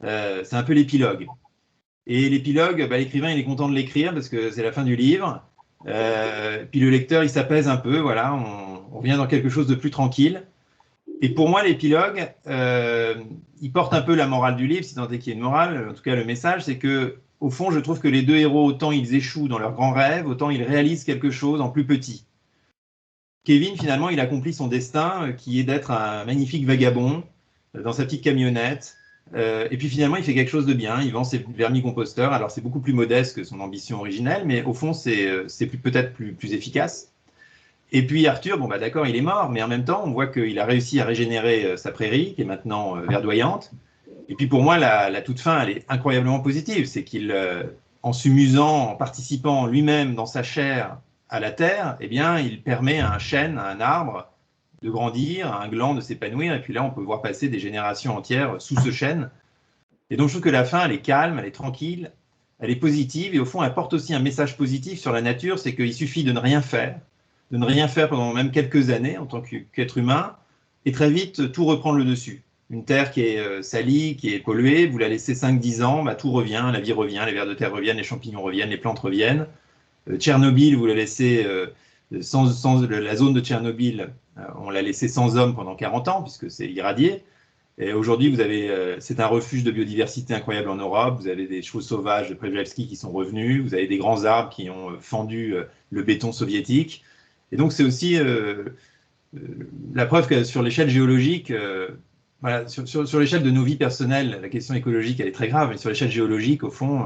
c'est un peu l'épilogue. Et l'épilogue, l'écrivain il est content de l'écrire parce que c'est la fin du livre, puis le lecteur il s'apaise un peu, voilà, on revient dans quelque chose de plus tranquille. Et pour moi, l'épilogue, il porte un peu la morale du livre, si tant est qu'il y ait une morale, en tout cas le message, c'est que au fond, je trouve que les deux héros, autant ils échouent dans leurs grands rêves, autant ils réalisent quelque chose en plus petit. Kevin, finalement, il accomplit son destin, qui est d'être un magnifique vagabond dans sa petite camionnette. Et puis finalement, il fait quelque chose de bien. Il vend ses vermicomposteurs. Alors, c'est beaucoup plus modeste que son ambition originelle, mais au fond, c'est peut-être plus efficace. Et puis Arthur, bon, d'accord, il est mort, mais en même temps, on voit qu'il a réussi à régénérer sa prairie, qui est maintenant verdoyante. Et puis pour moi, la toute fin, elle est incroyablement positive. C'est qu'il, en s'humusant, en participant lui-même dans sa chair à la terre, eh bien, il permet à un chêne, à un arbre, de grandir, à un gland de s'épanouir. Et puis là, on peut voir passer des générations entières sous ce chêne. Et donc, je trouve que la fin, elle est calme, elle est tranquille, elle est positive. Et au fond, elle porte aussi un message positif sur la nature, c'est qu'il suffit de ne rien faire pendant même quelques années en tant qu'être humain, et très vite, tout reprend le dessus. Une terre qui est salie, qui est polluée, vous la laissez 5-10 ans, tout revient, la vie revient, les vers de terre reviennent, les champignons reviennent, les plantes reviennent. Tchernobyl, vous la laissez sans la zone de Tchernobyl, on l'a laissé sans hommes pendant 40 ans, puisque c'est irradié. Et aujourd'hui, c'est un refuge de biodiversité incroyable en Europe. Vous avez des chevaux sauvages de Przewalski qui sont revenus. Vous avez des grands arbres qui ont fendu le béton soviétique. Et donc, c'est aussi la preuve que sur l'échelle géologique, voilà, sur l'échelle de nos vies personnelles, la question écologique, elle est très grave. Mais sur l'échelle géologique, au fond,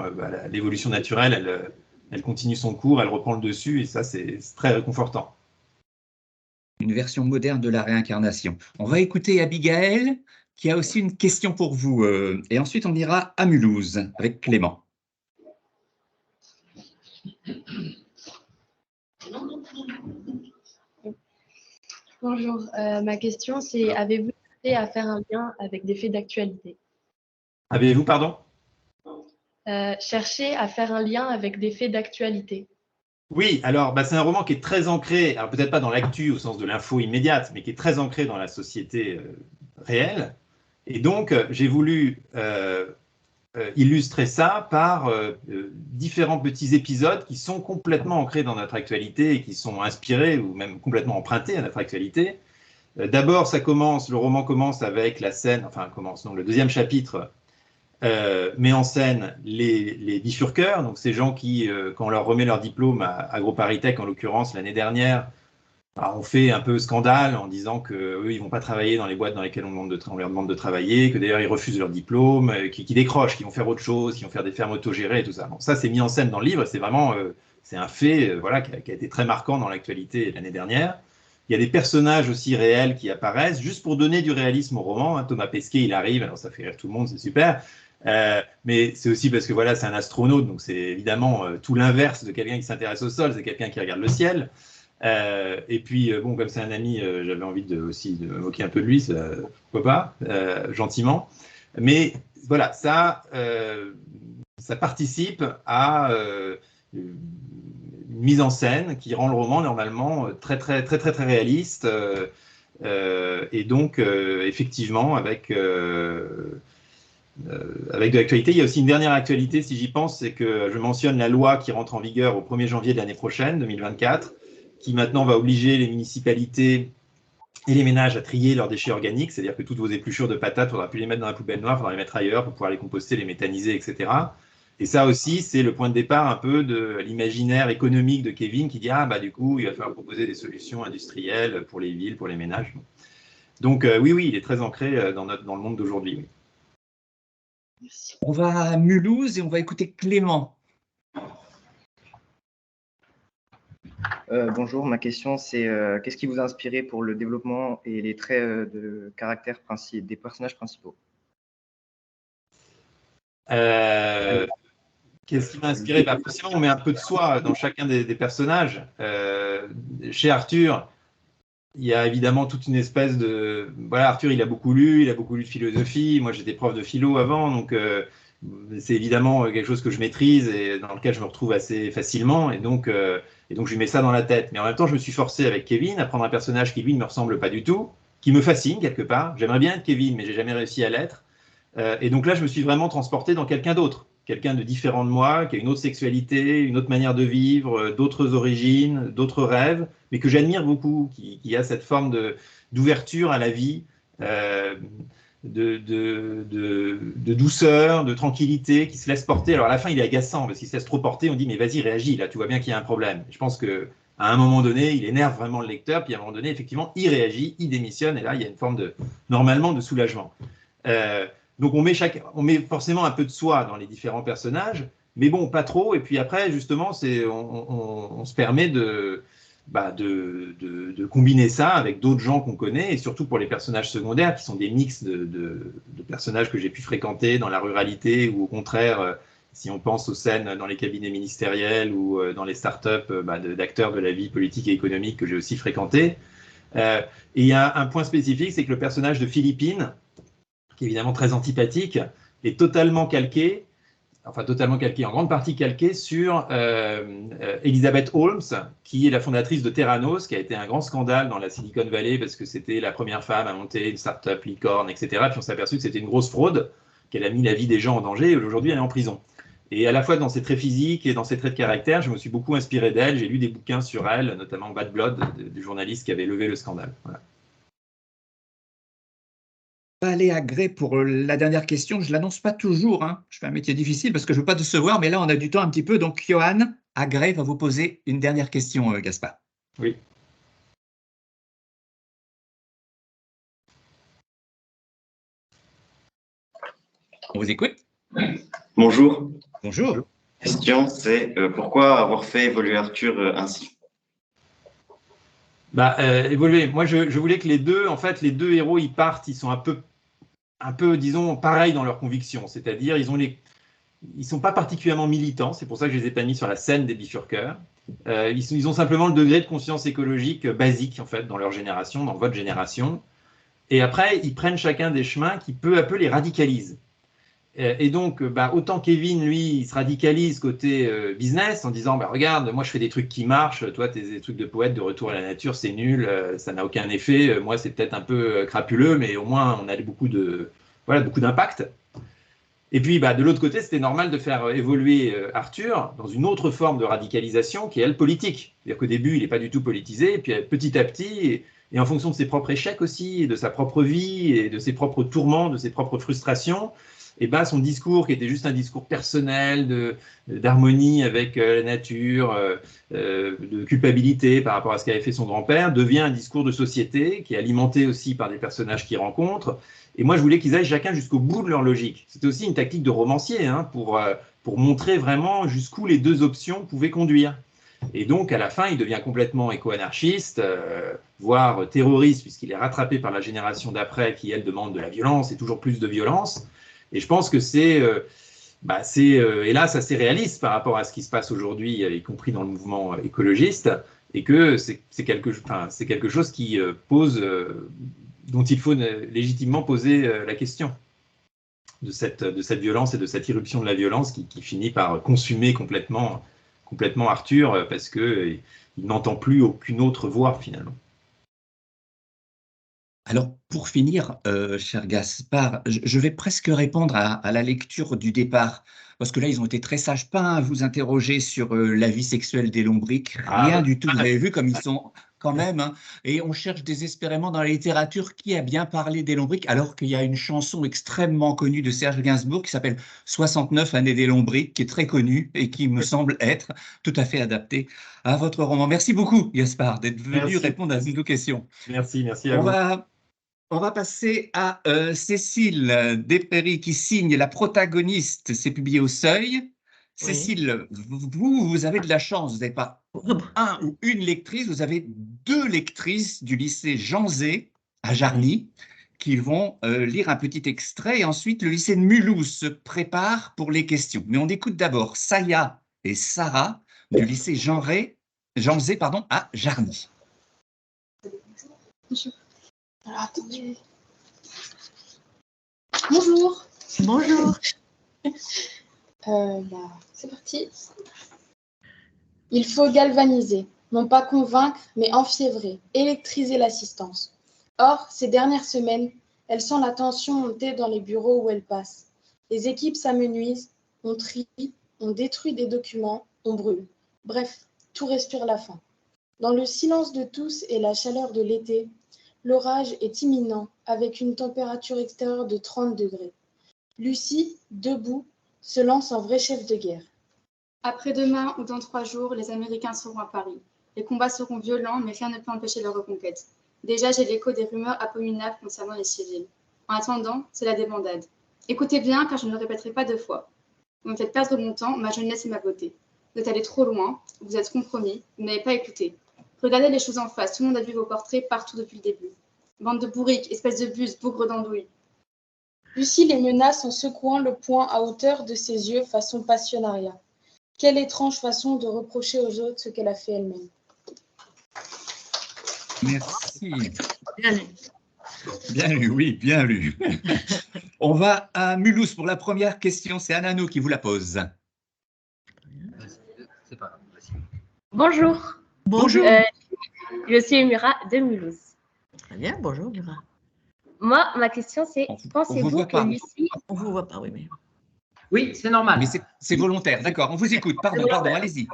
l'évolution naturelle, elle continue son cours, elle reprend le dessus. Et ça, c'est très réconfortant. Une version moderne de la réincarnation. On va écouter Abigail, qui a aussi une question pour vous. Et ensuite, on ira à Mulhouse avec Clément. Bonjour, ma question c'est, avez-vous cherché à faire un lien avec des faits d'actualité? Avez-vous, pardon? Chercher à faire un lien avec des faits d'actualité. Oui, alors c'est un roman qui est très ancré, alors peut-être pas dans l'actu au sens de l'info immédiate, mais qui est très ancré dans la société réelle. Et donc, j'ai voulu illustrer ça par différents petits épisodes qui sont complètement ancrés dans notre actualité et qui sont inspirés ou même complètement empruntés à notre actualité. D'abord, le roman commence avec la scène, le deuxième chapitre met en scène les bifurqueurs, donc ces gens qui, quand on leur remet leur diplôme à AgroParisTech, en l'occurrence l'année dernière, on fait un peu scandale en disant qu'eux, ils ne vont pas travailler dans les boîtes dans lesquelles on leur demande de travailler, que d'ailleurs ils refusent leur diplôme, qui décrochent, qui vont faire autre chose, qui vont faire des fermes autogérées et tout ça. Bon, ça, c'est mis en scène dans le livre, c'est vraiment c'est un fait qui a été très marquant dans l'actualité l'année dernière. Il y a des personnages aussi réels qui apparaissent, juste pour donner du réalisme au roman. Hein. Thomas Pesquet, il arrive, alors ça fait rire tout le monde, c'est super. Mais c'est aussi parce que voilà, c'est un astronaute, donc c'est évidemment tout l'inverse de quelqu'un qui s'intéresse au sol, c'est quelqu'un qui regarde le ciel. Et puis, bon, comme c'est un ami, j'avais envie aussi de me moquer un peu de lui, pourquoi pas, gentiment. Mais voilà, ça participe à une mise en scène qui rend le roman normalement très réaliste. Et donc, effectivement, avec de l'actualité. Il y a aussi une dernière actualité, si j'y pense, c'est que je mentionne la loi qui rentre en vigueur au 1er janvier de l'année prochaine, 2024, qui maintenant va obliger les municipalités et les ménages à trier leurs déchets organiques, c'est-à-dire que toutes vos épluchures de patates, il ne faudra plus les mettre dans la poubelle noire, il faudra les mettre ailleurs pour pouvoir les composter, les méthaniser, etc. Et ça aussi, c'est le point de départ un peu de l'imaginaire économique de Kevin qui dit « Ah, bah du coup, il va falloir proposer des solutions industrielles pour les villes, pour les ménages. » Donc oui, il est très ancré dans le monde d'aujourd'hui. Oui. On va à Mulhouse et on va écouter Clément. Bonjour, ma question c'est qu'est-ce qui vous a inspiré pour le développement et les traits de caractère des personnages principaux? Qu'est-ce qui m'a inspiré? Forcément, on met un peu de soi dans chacun des personnages. Chez Arthur, il y a évidemment toute une espèce de... Voilà, Arthur, il a beaucoup lu de philosophie. Moi, j'étais prof de philo avant, donc c'est évidemment quelque chose que je maîtrise et dans lequel je me retrouve assez facilement. Et donc, je lui mets ça dans la tête. Mais en même temps, je me suis forcé avec Kevin à prendre un personnage qui, lui, ne me ressemble pas du tout, qui me fascine quelque part. J'aimerais bien être Kevin, mais j'ai jamais réussi à l'être. Et donc là, je me suis vraiment transporté dans quelqu'un d'autre. Quelqu'un de différent de moi, qui a une autre sexualité, une autre manière de vivre, d'autres origines, d'autres rêves, mais que j'admire beaucoup, qui a cette forme d'ouverture à la vie, de douceur, de tranquillité, qui se laisse porter. Alors à la fin, il est agaçant, parce qu'il se laisse trop porter, on dit « mais vas-y, réagis, là, tu vois bien qu'il y a un problème ». Je pense qu'à un moment donné, il énerve vraiment le lecteur, puis à un moment donné, effectivement, il réagit, il démissionne, et là, il y a une forme normalement, de soulagement. Donc on met forcément un peu de soi dans les différents personnages, mais bon, pas trop. Et puis après, justement, on se permet de combiner ça avec d'autres gens qu'on connaît, et surtout pour les personnages secondaires, qui sont des mix de personnages que j'ai pu fréquenter dans la ruralité, ou au contraire, si on pense aux scènes dans les cabinets ministériels ou dans les startups d'acteurs de la vie politique et économique que j'ai aussi fréquenté. Et il y a un point spécifique, c'est que le personnage de Philippine, qui est évidemment très antipathique, est totalement calqué, en grande partie calqué sur Elizabeth Holmes, qui est la fondatrice de Theranos, qui a été un grand scandale dans la Silicon Valley, parce que c'était la première femme à monter une start-up licorne, etc. Puis on s'est aperçu que c'était une grosse fraude, qu'elle a mis la vie des gens en danger, et aujourd'hui elle est en prison. Et à la fois dans ses traits physiques et dans ses traits de caractère, je me suis beaucoup inspiré d'elle, j'ai lu des bouquins sur elle, notamment Bad Blood, du journaliste qui avait levé le scandale. Voilà. aller à Grey pour la dernière question. Je ne l'annonce pas toujours, hein. Je fais un métier difficile parce que je ne veux pas décevoir, mais là, on a du temps un petit peu. Donc, Johan, à Grey va vous poser une dernière question, Gaspard. Oui. On vous écoute. Bonjour. Bonjour. La question, c'est pourquoi avoir fait évoluer Arthur ainsi? Évoluer. Moi, je voulais que les deux héros, ils partent, ils sont un peu, disons, pareils dans leurs convictions. C'est-à-dire, ils sont pas particulièrement militants. C'est pour ça que je les ai pas mis sur la scène des bifurqueurs. Ils ont simplement le degré de conscience écologique basique, en fait, dans leur génération, dans votre génération. Et après, ils prennent chacun des chemins qui, peu à peu, les radicalisent. Et donc, autant Kevin, lui, il se radicalise côté business en disant, regarde, moi je fais des trucs qui marchent, toi tes trucs de poète de retour à la nature, c'est nul, ça n'a aucun effet, moi c'est peut-être un peu crapuleux, mais au moins on a beaucoup d'impact. Et puis de l'autre côté, c'était normal de faire évoluer Arthur dans une autre forme de radicalisation qui est elle politique. C'est-à-dire qu'au début, il n'est pas du tout politisé, et puis petit à petit, et en fonction de ses propres échecs aussi, et de sa propre vie, et de ses propres tourments, de ses propres frustrations, et son discours, qui était juste un discours personnel, d'harmonie avec la nature, de culpabilité par rapport à ce qu'avait fait son grand-père, devient un discours de société qui est alimenté aussi par des personnages qu'il rencontre. Et moi, je voulais qu'ils aillent chacun jusqu'au bout de leur logique. C'était aussi une tactique de romancier, hein, pour montrer vraiment jusqu'où les deux options pouvaient conduire. Et donc, à la fin, il devient complètement éco-anarchiste, voire terroriste, puisqu'il est rattrapé par la génération d'après qui, elle, demande de la violence et toujours plus de violence. Et je pense que c'est hélas assez réaliste par rapport à ce qui se passe aujourd'hui, y compris dans le mouvement écologiste, et que c'est quelque chose qui dont il faut légitimement poser la question de cette violence et de cette irruption de la violence qui finit par consumer complètement Arthur parce qu'il n'entend plus aucune autre voix finalement. Alors, pour finir, cher Gaspard, je vais presque répondre à la lecture du départ, parce que là, ils ont été très sages, pas à vous interroger sur la vie sexuelle des lombriques, rien du tout. Vous avez vu comme ils sont quand même, hein, et on cherche désespérément dans la littérature qui a bien parlé des lombriques, alors qu'il y a une chanson extrêmement connue de Serge Gainsbourg qui s'appelle « 69 années des lombriques », qui est très connue et qui me semble être tout à fait adaptée à votre roman. Merci beaucoup, Gaspard, d'être venu répondre à nos questions. Merci à vous. On va passer à Cécile Despéry qui signe la protagoniste. C'est publié au Seuil. Oui. Cécile, vous avez de la chance. Vous n'avez pas un ou une lectrice, vous avez deux lectrices du lycée Jean Zé à Jarny qui vont lire un petit extrait. Et ensuite, le lycée de Mulhouse se prépare pour les questions. Mais on écoute d'abord Saya et Sarah du lycée Jean Zé à Jarny. Alors, attendez. Bonjour. Bonjour. C'est parti. Il faut galvaniser, non pas convaincre, mais enfiévrer, électriser l'assistance. Or, ces dernières semaines, elle sent la tension monter dans les bureaux où elle passe. Les équipes s'amenuisent, on trie, on détruit des documents, on brûle. Bref, tout respire la faim. Dans le silence de tous et la chaleur de l'été, l'orage est imminent avec une température extérieure de 30 degrés. Lucie, debout, se lance en vrai chef de guerre. Après-demain ou dans 3 jours, les Américains seront à Paris. Les combats seront violents, mais rien ne peut empêcher leur reconquête. Déjà, j'ai l'écho des rumeurs abominables concernant les civils. En attendant, c'est la débandade. Écoutez bien, car je ne le répéterai pas 2 fois. Vous me faites perdre mon temps, ma jeunesse et ma beauté. Vous êtes allés trop loin, vous êtes compromis, vous n'avez pas écouté. Regardez les choses en face, tout le monde a vu vos portraits partout depuis le début. Bande de bourriques, espèce de bus, bougre d'andouille. Lucie les menace en secouant le poing à hauteur de ses yeux façon passionnariat. Quelle étrange façon de reprocher aux autres ce qu'elle a fait elle-même. Merci. Bien lu. Bien lu, oui, bien lu. On va à Mulhouse pour la première question. C'est Anano qui vous la pose. C'est pas grave. Bonjour. Bonjour. Je suis Mira de Mulhouse. Très bien, bonjour Mira. Moi, ma question c'est, pensez-vous que Lucie… On ne vous voit pas, oui, mais… Oui, c'est normal. Mais c'est volontaire, d'accord, on vous écoute. Pardon, allez-y.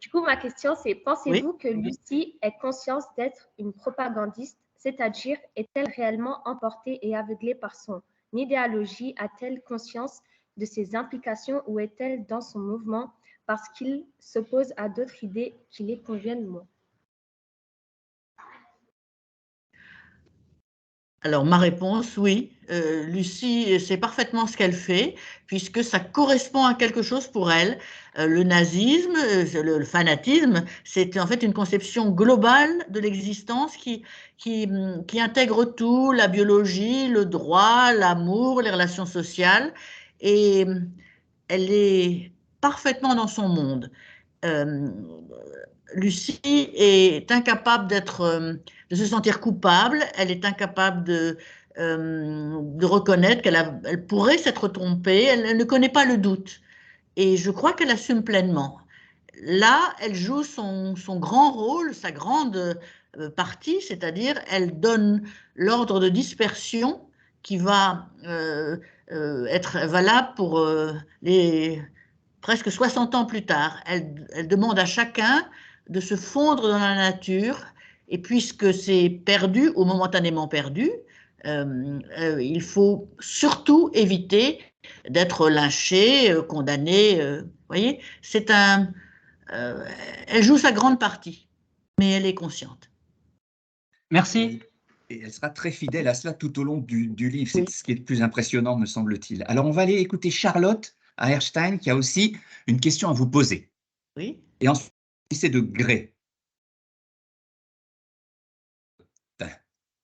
Du coup, ma question c'est, pensez-vous que Lucie ait conscience d'être une propagandiste c'est-à-dire est-elle réellement emportée et aveuglée par son idéologie? A-t-elle conscience de ses implications ou est-elle dans son mouvement parce qu'il s'oppose à d'autres idées qui les conviennent moins? Alors, ma réponse, oui. Lucie sait parfaitement ce qu'elle fait, puisque ça correspond à quelque chose pour elle. Le nazisme, le fanatisme, c'est en fait une conception globale de l'existence qui intègre tout, la biologie, le droit, l'amour, les relations sociales, et elle est parfaitement dans son monde. Lucie est incapable de se sentir coupable, elle est incapable de reconnaître elle pourrait s'être trompée, elle ne connaît pas le doute. Et je crois qu'elle assume pleinement. Là, elle joue son grand rôle, sa grande partie, c'est-à-dire elle donne l'ordre de dispersion qui va être valable pour les presque 60 ans plus tard. Elle demande à chacun de se fondre dans la nature, et puisque c'est perdu ou momentanément perdu, il faut surtout éviter d'être lynché, condamné. Voyez, elle joue sa grande partie, mais elle est consciente. Merci. Et elle sera très fidèle à cela tout au long du livre. C'est ce qui est le plus impressionnant, me semble-t-il. Alors, on va aller écouter Charlotte à Erstein, qui a aussi une question à vous poser. Oui. Et ensuite, c'est de Gray.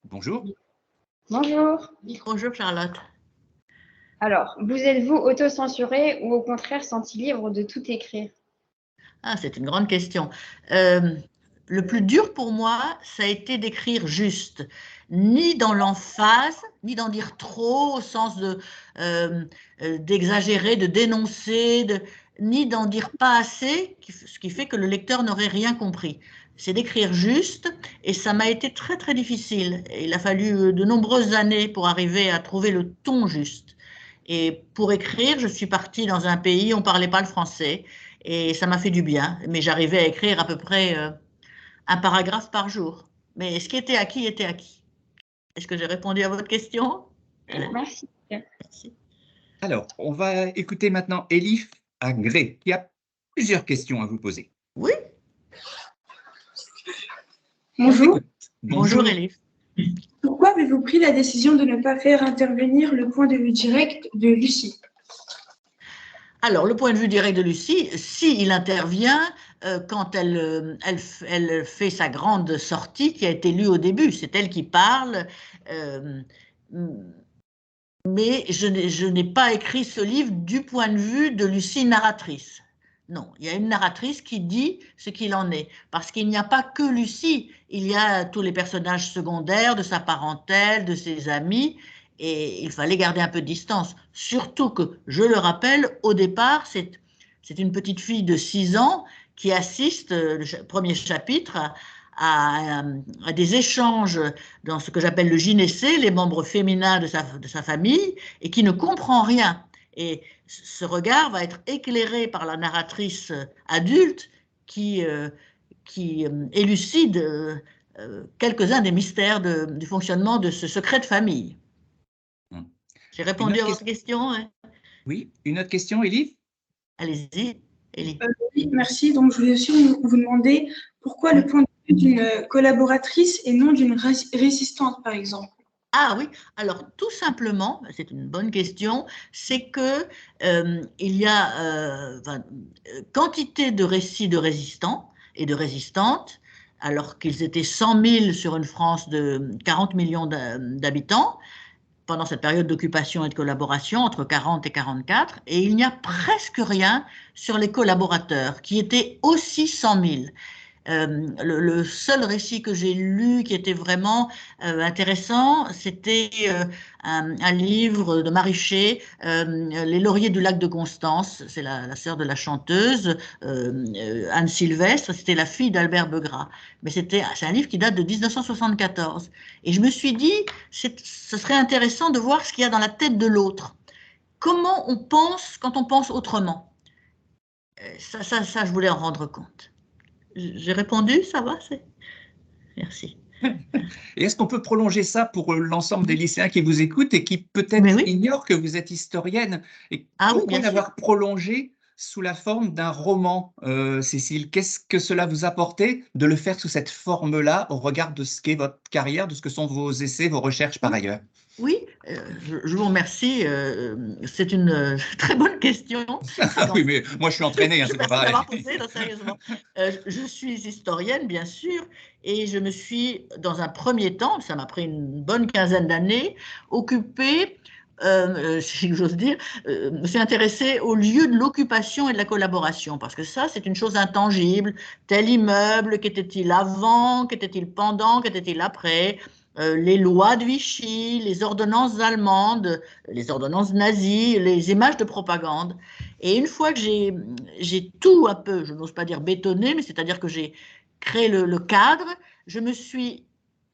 Bonjour. Bonjour. Bonjour Charlotte. Alors, vous êtes-vous autocensuré ou au contraire senti libre de tout écrire? Ah, c'est une grande question. Le plus dur pour moi, ça a été d'écrire juste, ni dans l'emphase, ni d'en dire trop au sens d'exagérer, de dénoncer, ni d'en dire pas assez, ce qui fait que le lecteur n'aurait rien compris. C'est d'écrire juste, et ça m'a été très très difficile. Il a fallu de nombreuses années pour arriver à trouver le ton juste. Et pour écrire, je suis partie dans un pays où on ne parlait pas le français, et ça m'a fait du bien, mais j'arrivais à écrire à peu près un paragraphe par jour. Mais ce qui était acquis était acquis. Est-ce que j'ai répondu à votre question? Merci. Merci. Alors, on va écouter maintenant Elif à Gray, qui a plusieurs questions à vous poser. Oui. Bonjour. Bonjour Elif. Pourquoi avez-vous pris la décision de ne pas faire intervenir le point de vue direct de Lucie? Alors, le point de vue direct de Lucie, s'il intervient quand elle fait sa grande sortie qui a été lue au début, c'est elle qui parle, mais je n'ai pas écrit ce livre du point de vue de Lucie narratrice. Non, il y a une narratrice qui dit ce qu'il en est, parce qu'il n'y a pas que Lucie, il y a tous les personnages secondaires de sa parentèle, de ses amis, et il fallait garder un peu de distance. Surtout que, je le rappelle, au départ, c'est une petite fille de 6 ans qui assiste, le premier chapitre, à des échanges dans ce que j'appelle le gynécée, les membres féminins de sa famille, et qui ne comprend rien. Et ce regard va être éclairé par la narratrice adulte qui élucide quelques-uns des mystères du fonctionnement de ce secret de famille. J'ai répondu à votre question, hein? Oui, une autre question, Elif? Allez-y, Elie. Oui, merci. Donc, je voulais aussi vous demander pourquoi le point de vue d'une collaboratrice et non d'une résistante, par exemple. Ah oui, alors tout simplement, c'est une bonne question, c'est que il y a quantité de récits de résistants et de résistantes, alors qu'ils étaient 100 000 sur une France de 40 millions d'habitants, pendant cette période d'occupation et de collaboration entre 40 et 44, et il n'y a presque rien sur les collaborateurs, qui étaient aussi 100 000. Le seul récit que j'ai lu qui était vraiment intéressant, c'était un livre de Mariché, Les lauriers du lac de Constance, c'est la sœur de la chanteuse, Anne Sylvestre, c'était la fille d'Albert Begrat. Mais c'est un livre qui date de 1974. Et je me suis dit, ce serait intéressant de voir ce qu'il y a dans la tête de l'autre. Comment on pense quand on pense autrement? Ça, je voulais en rendre compte. J'ai répondu, ça va? Merci. Et est-ce qu'on peut prolonger ça pour l'ensemble des lycéens qui vous écoutent et qui peut-être ignorent que vous êtes historienne? Et pourquoi l'avoir prolongé sous la forme d'un roman, Cécile? Qu'est-ce que cela vous apportait de le faire sous cette forme-là au regard de ce qu'est votre carrière, de ce que sont vos essais, vos recherches par ailleurs? Oui, je vous remercie. C'est une très bonne question. Oui, mais moi je suis entraîné, c'est pas pareil. Posé, non, sérieusement. Je suis historienne, bien sûr, et je me suis, dans un premier temps, ça m'a pris une bonne quinzaine d'années, occupée, si j'ose dire, me suis intéressée au lieu de l'occupation et de la collaboration, parce que ça, c'est une chose intangible. Tel immeuble, qu'était-il avant, qu'était-il pendant, qu'était-il après? Les lois de Vichy, les ordonnances allemandes, les ordonnances nazies, les images de propagande. Et une fois que j'ai tout un peu, je n'ose pas dire bétonné, mais c'est-à-dire que j'ai créé le cadre, je me suis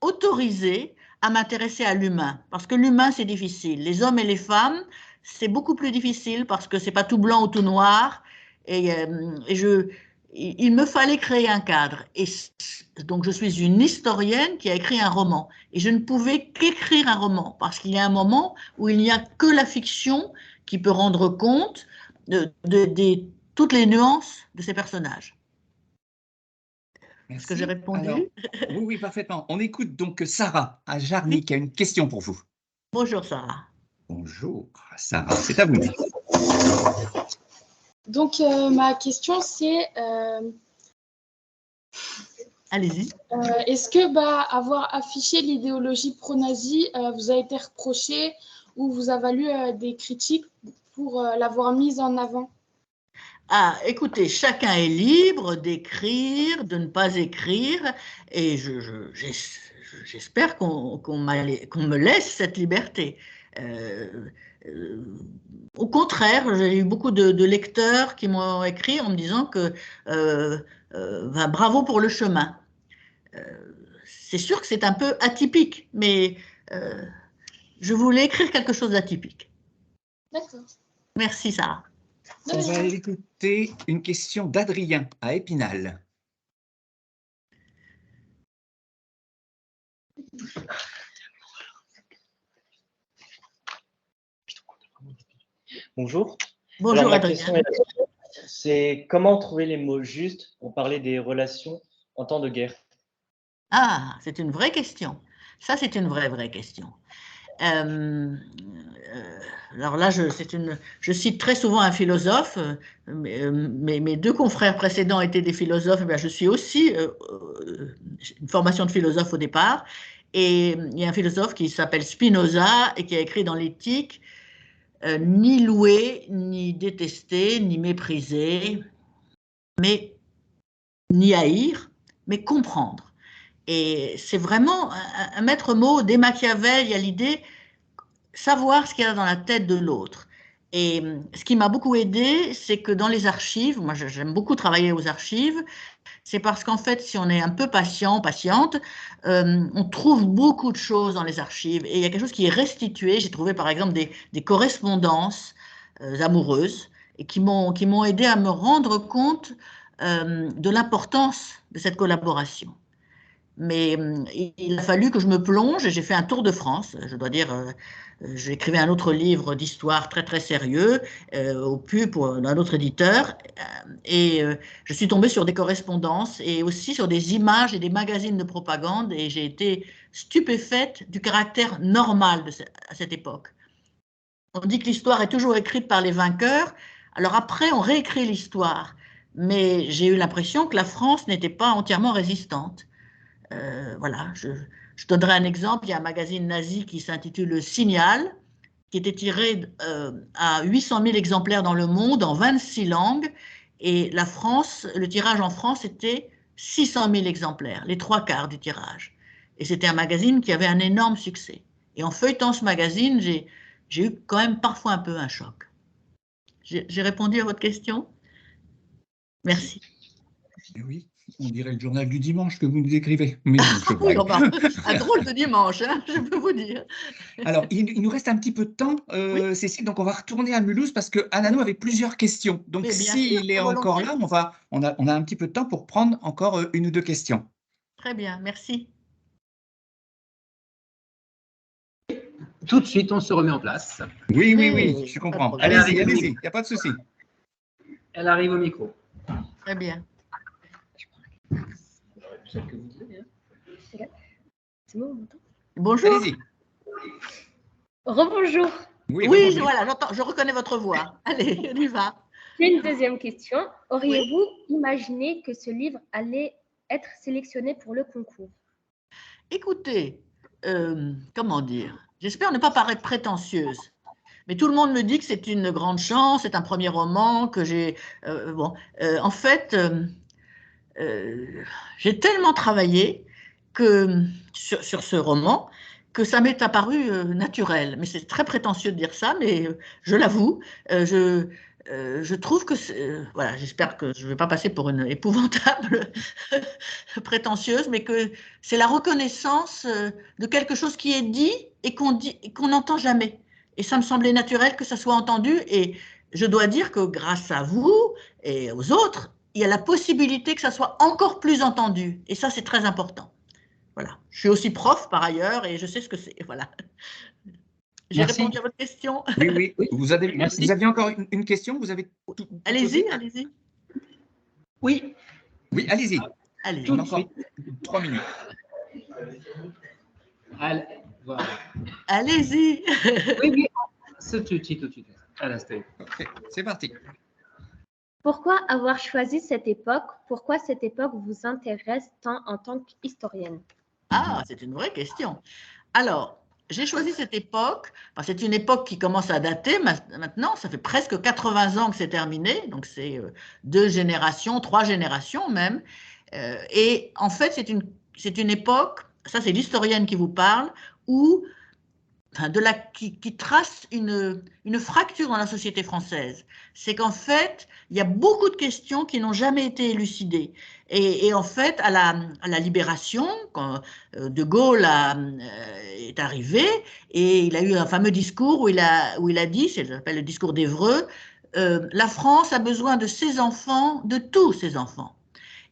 autorisée à m'intéresser à l'humain. Parce que l'humain, c'est difficile. Les hommes et les femmes, c'est beaucoup plus difficile parce que c'est pas tout blanc ou tout noir. Il me fallait créer un cadre. Et donc, je suis une historienne qui a écrit un roman. Et je ne pouvais qu'écrire un roman, parce qu'il y a un moment où il n'y a que la fiction qui peut rendre compte de toutes les nuances de ces personnages. Est-ce que j'ai répondu? Alors, oui, parfaitement. On écoute donc Sarah à Jarny qui a une question pour vous. Bonjour Sarah. Bonjour Sarah, c'est à vous. Donc, ma question, c'est... Allez-y. Est-ce que avoir affiché l'idéologie pro-nazie vous a été reproché ou vous a valu des critiques pour l'avoir mise en avant? Ah, écoutez, chacun est libre d'écrire, de ne pas écrire, et j'espère qu'on me laisse cette liberté. Au contraire, j'ai eu beaucoup de lecteurs qui m'ont écrit en me disant que bravo pour le chemin. C'est sûr que c'est un peu atypique, mais je voulais écrire quelque chose d'atypique. D'accord. Merci Sarah. On va écouter une question d'Adrien à Épinal. Bonjour. Bonjour ma Adrien. question c'est comment trouver les mots justes pour parler des relations en temps de guerre? Ah, c'est une vraie question. Ça, c'est une vraie question. Alors là, je cite très souvent un philosophe. Mes deux confrères précédents étaient des philosophes. Eh bien, je suis aussi une formation de philosophe au départ. Et il y a un philosophe qui s'appelle Spinoza et qui a écrit dans l'Éthique ni louer, ni détester, ni mépriser, mais ni haïr, mais comprendre. Et c'est vraiment un maître mot. Dès Machiavel, il y a l'idée savoir ce qu'il y a dans la tête de l'autre. Et ce qui m'a beaucoup aidé, c'est que dans les archives, moi j'aime beaucoup travailler aux archives, c'est parce qu'en fait, si on est un peu patient, patiente, on trouve beaucoup de choses dans les archives. Et il y a quelque chose qui est restitué. J'ai trouvé par exemple des correspondances amoureuses et qui m'ont aidé à me rendre compte de l'importance de cette collaboration. Mais il a fallu que je me plonge et j'ai fait un tour de France. Je dois dire, j'écrivais un autre livre d'histoire très sérieux au PUB pour un autre éditeur et je suis tombée sur des correspondances et aussi sur des images et des magazines de propagande et j'ai été stupéfaite du caractère normal à cette époque. On dit que l'histoire est toujours écrite par les vainqueurs, alors après on réécrit l'histoire, mais j'ai eu l'impression que la France n'était pas entièrement résistante. Voilà, je donnerai un exemple. Il y a un magazine nazi qui s'intitule Le Signal, qui était tiré à 800 000 exemplaires dans le monde, en 26 langues, et la France, le tirage en France était 600 000 exemplaires, les 3/4 du tirage. Et c'était un magazine qui avait un énorme succès. Et en feuilletant ce magazine, j'ai eu quand même parfois un peu un choc. J'ai répondu à votre question? Merci. Oui. On dirait le journal du dimanche que vous nous écrivez. Mais oui, un drôle de dimanche, hein, je peux vous dire. Alors, il nous reste un petit peu de temps, Cécile, donc on va retourner à Mulhouse parce que Anano avait plusieurs questions. Donc, s'il est encore là, on a un petit peu de temps pour prendre encore une ou deux questions. Très bien, merci. tout de suite, on se remet en place. Oui, oui, oui, je comprends. Allez-y, allez-y, il n'y a pas de souci. Elle arrive au micro. Très bien. C'est bon, on m'entend? Bonjour. Allez-y. Rebonjour. Oui, voilà, j'entends, je reconnais votre voix. Allez, on y va. J'ai une deuxième question. Auriez-vous imaginé que ce livre allait être sélectionné pour le concours? Écoutez, comment dire? J'espère ne pas paraître prétentieuse, mais tout le monde me dit que c'est une grande chance, c'est un premier roman, que j'ai… en fait, j'ai tellement travaillé sur ce roman que ça m'est apparu naturel. Mais c'est très prétentieux de dire ça, mais je l'avoue, je trouve que… voilà, j'espère que je ne vais pas passer pour une épouvantable prétentieuse, mais que c'est la reconnaissance de quelque chose qui est dit et qu'on n'entend jamais. Et ça me semblait naturel que ça soit entendu. Et je dois dire que grâce à vous et aux autres, il y a la possibilité que ça soit encore plus entendu. Et ça, c'est très important. Voilà. Je suis aussi prof par ailleurs et je sais ce que c'est. Voilà. J'ai répondu à votre question. Oui, oui. Vous aviez encore une question? Vous avez Allez-y, allez-y. Oui. Oui, allez-y. Allez-y. On a encore 3 minutes. Voilà. Allez-y. Oui, oui. Tout de suite. À l'instant. Ok, c'est parti. Pourquoi avoir choisi cette époque? Pourquoi cette époque vous intéresse tant en tant qu'historienne? Ah, c'est une vraie question. Alors, j'ai choisi cette époque, c'est une époque qui commence à dater maintenant, ça fait presque 80 ans que c'est terminé, donc c'est 2 générations, 3 générations même, et en fait c'est une époque, ça c'est l'historienne qui vous parle, où qui trace une fracture dans la société française. C'est qu'en fait, il y a beaucoup de questions qui n'ont jamais été élucidées. Et en fait, à la Libération, quand De Gaulle est arrivé, et il a eu un fameux discours où il a dit, ça s'appelle le discours d'Évreux, la France a besoin de ses enfants, de tous ses enfants.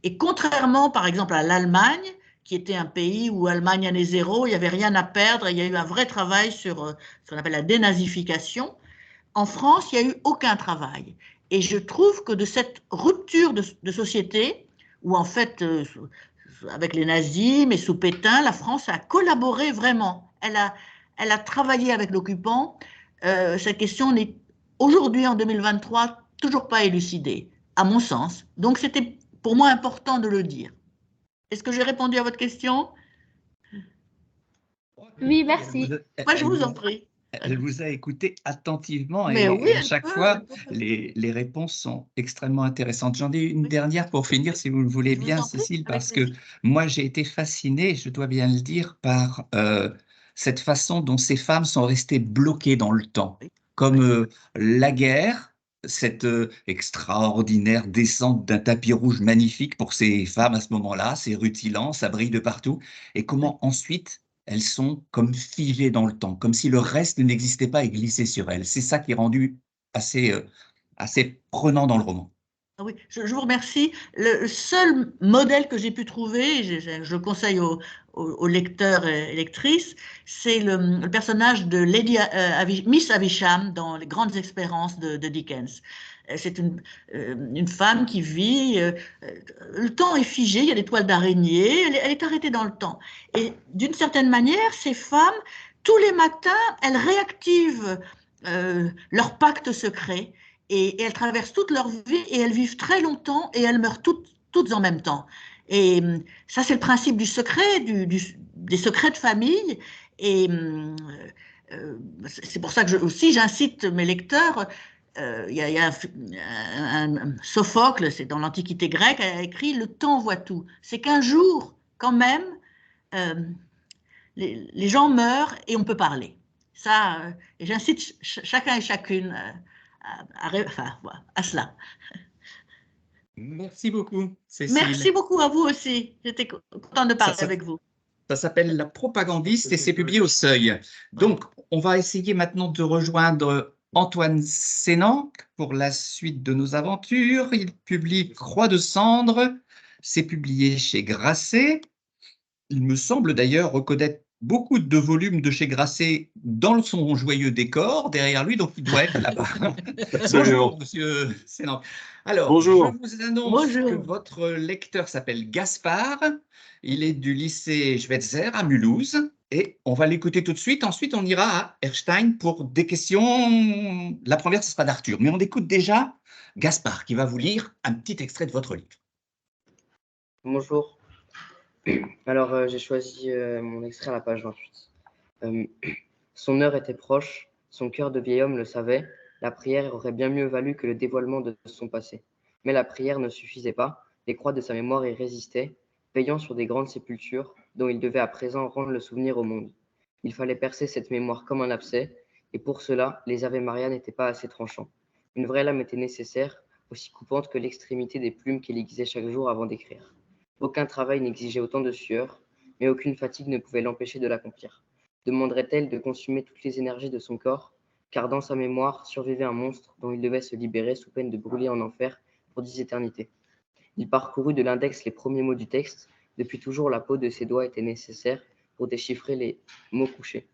Et contrairement, par exemple, à l'Allemagne, qui était un pays où Allemagne année zéro, il n'y avait rien à perdre, il y a eu un vrai travail sur ce qu'on appelle la dénazification. En France, il n'y a eu aucun travail. Et je trouve que de cette rupture de société, où en fait, avec les nazis, mais sous Pétain, la France a collaboré vraiment. Elle a travaillé avec l'occupant. Cette question n'est aujourd'hui, en 2023, toujours pas élucidée, à mon sens. Donc, c'était pour moi important de le dire. Est-ce que j'ai répondu à votre question? Oui, merci. Moi, je vous en prie. Elle vous a écouté attentivement Mais et, oui, et à chaque fois, les réponses sont extrêmement intéressantes. J'en ai une dernière pour finir, si vous le voulez bien, Cécile, parce que moi, j'ai été fasciné, je dois bien le dire, par cette façon dont ces femmes sont restées bloquées dans le temps, comme la guerre, cette extraordinaire descente d'un tapis rouge magnifique pour ces femmes à ce moment-là, c'est rutilant, ça brille de partout, et comment ensuite elles sont comme figées dans le temps, comme si le reste n'existait pas et glissait sur elles. C'est ça qui est rendu assez prenant dans le roman. Oui, je vous remercie. Le seul modèle que j'ai pu trouver, je le conseille aux lecteurs et lectrices, c'est le personnage de Miss Havisham dans Les Grandes Espérances de Dickens. C'est une femme qui vit, le temps est figé, il y a des toiles d'araignée, elle est arrêtée dans le temps. Et d'une certaine manière, ces femmes, tous les matins, elles réactivent leur pacte secret. Et elles traversent toute leur vie et elles vivent très longtemps et elles meurent toutes en même temps. Et ça, c'est le principe du secret, des secrets de famille. Et c'est pour ça que aussi j'incite mes lecteurs. Il y a un Sophocle, c'est dans l'Antiquité grecque, a écrit « Le temps voit tout ». C'est qu'un jour, quand même, les gens meurent et on peut parler. Ça, et j'incite chacun et chacune à cela. Merci beaucoup, Cécile. Merci beaucoup à vous aussi. J'étais contente de parler avec vous. Ça s'appelle La propagandiste et c'est publié au Seuil. Donc, on va essayer maintenant de rejoindre Antoine Sénan pour la suite de nos aventures. Il publie Croix de cendre. C'est publié chez Grasset. Il me semble d'ailleurs reconnaître beaucoup de volumes de chez Grasset dans son joyeux décor derrière lui, donc il doit être là-bas. Bonjour, monsieur Sénant. Alors, Bonjour. je vous annonce Bonjour. que votre lecteur s'appelle Gaspard. Il est du lycée Schweitzer à Mulhouse et on va l'écouter tout de suite. Ensuite, on ira à Erstein pour des questions. La première, ce sera d'Arthur, mais on écoute déjà Gaspard qui va vous lire un petit extrait de votre livre. Bonjour. Alors, j'ai choisi mon extrait à la page 28. Son heure était proche, son cœur de vieil homme le savait, la prière aurait bien mieux valu que le dévoilement de son passé. Mais la prière ne suffisait pas, les croix de sa mémoire y résistaient, veillant sur des grandes sépultures dont il devait à présent rendre le souvenir au monde. Il fallait percer cette mémoire comme un abcès, et pour cela, les Ave Maria n'étaient pas assez tranchants. Une vraie lame était nécessaire, aussi coupante que l'extrémité des plumes qu'il aiguisait chaque jour avant d'écrire. Aucun travail n'exigeait autant de sueur, mais aucune fatigue ne pouvait l'empêcher de l'accomplir. Demanderait-elle de consumer toutes les énergies de son corps, car dans sa mémoire survivait un monstre dont il devait se libérer sous peine de brûler en enfer pour 10 éternités. Il parcourut de l'index les premiers mots du texte. Depuis toujours, la peau de ses doigts était nécessaire pour déchiffrer les mots couchés.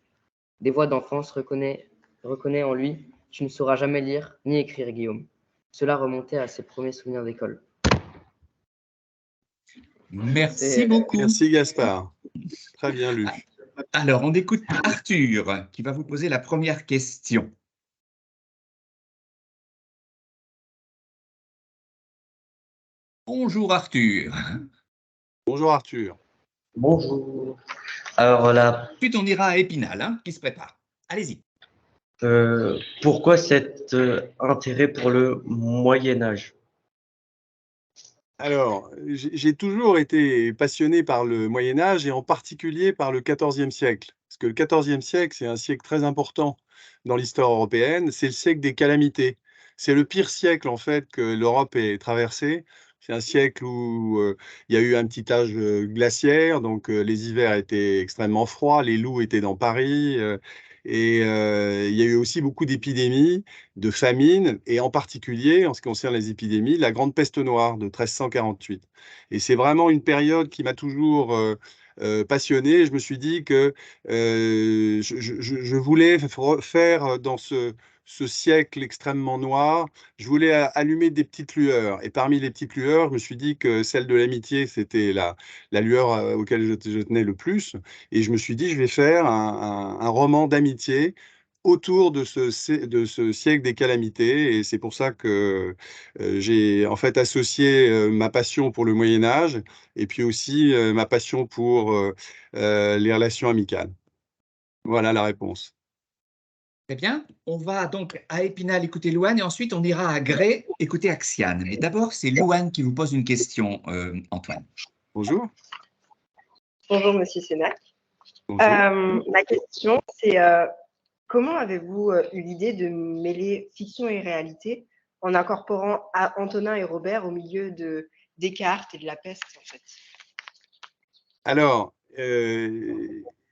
Des voix d'enfance reconnaît en lui « Tu ne sauras jamais lire ni écrire, Guillaume ». Cela remontait à ses premiers souvenirs d'école. Merci beaucoup. Merci Gaspard. Très bien lu. Alors, on écoute Arthur qui va vous poser la première question. Bonjour Arthur. Bonjour Arthur. Bonjour. Alors là, Ensuite, on ira à Épinal, hein, qui se prépare. Allez-y. pourquoi cet intérêt pour le Moyen Âge? Alors, j'ai toujours été passionné par le Moyen Âge et en particulier par le XIVe siècle. Parce que le XIVe siècle, c'est un siècle très important dans l'histoire européenne. C'est le siècle des calamités. C'est le pire siècle, en fait, que l'Europe ait traversé. C'est un siècle où il y a eu un petit âge glaciaire, donc les hivers étaient extrêmement froids, les loups étaient dans Paris, et il y a eu aussi beaucoup d'épidémies, de famines, et en particulier, en ce qui concerne les épidémies, la Grande Peste noire de 1348. Et c'est vraiment une période qui m'a toujours passionné. Je me suis dit que je voulais faire dans ce siècle extrêmement noir, je voulais allumer des petites lueurs. Et parmi les petites lueurs, je me suis dit que celle de l'amitié, c'était la lueur auquel je tenais le plus. Et je me suis dit, je vais faire un roman d'amitié autour de ce siècle des calamités. Et c'est pour ça que j'ai en fait associé ma passion pour le Moyen-Âge et puis aussi ma passion pour les relations amicales. Voilà la réponse. Très bien. On va donc à Épinal écouter Louane et ensuite on ira à Grès écouter Axiane. Mais d'abord, c'est Louane qui vous pose une question, Antoine. Bonjour. Bonjour, Monsieur Sénac. Ma question, c'est comment avez-vous eu l'idée de mêler fiction et réalité en incorporant Antonin et Robert au milieu de Descartes et de la peste, en fait? Alors,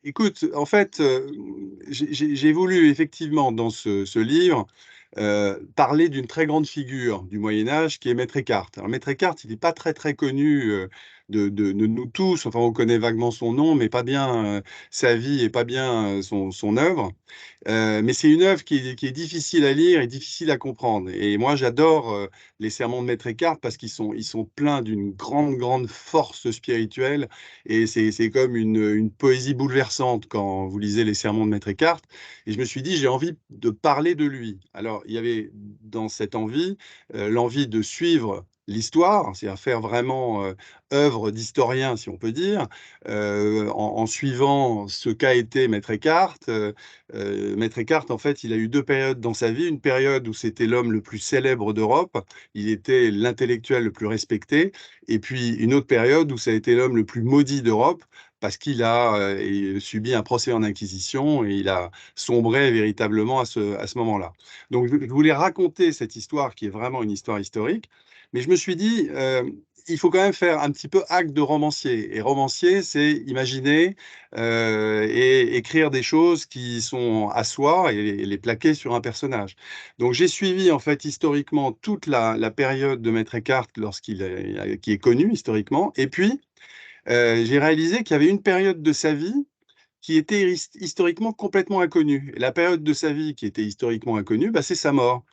écoute, en fait, j'ai voulu effectivement dans ce livre parler d'une très grande figure du Moyen-Âge qui est Maître Eckhart. Alors, Maître Eckhart, il n'est pas très connu de nous tous, enfin on connaît vaguement son nom, mais pas bien sa vie et pas bien son œuvre. Mais c'est une œuvre qui est difficile à lire et difficile à comprendre. Et moi, j'adore les sermons de Maître Eckhart parce qu'ils sont pleins d'une grande force spirituelle. Et c'est comme une poésie bouleversante quand vous lisez les sermons de Maître Eckhart. Et je me suis dit, j'ai envie de parler de lui. Alors, il y avait dans cette envie, l'envie de suivre l'histoire, c'est-à-dire faire vraiment œuvre d'historien, si on peut dire, en suivant ce qu'a été Maître Eckhart. Maître Eckhart, en fait, il a eu deux périodes dans sa vie. Une période où c'était l'homme le plus célèbre d'Europe, il était l'intellectuel le plus respecté, et puis une autre période où ça a été l'homme le plus maudit d'Europe, parce qu'il a subi un procès en inquisition et il a sombré véritablement à ce moment-là. Donc, je voulais raconter cette histoire qui est vraiment une histoire historique, mais je me suis dit, il faut quand même faire un petit peu acte de romancier. Et romancier, c'est imaginer et écrire des choses qui sont à soi et les plaquer sur un personnage. Donc, j'ai suivi en fait historiquement toute la période de Maître Eckhart qui est connue historiquement. Et puis, j'ai réalisé qu'il y avait une période de sa vie qui était historiquement complètement inconnu. Et la période de sa vie qui était historiquement inconnue, bah, c'est sa mort.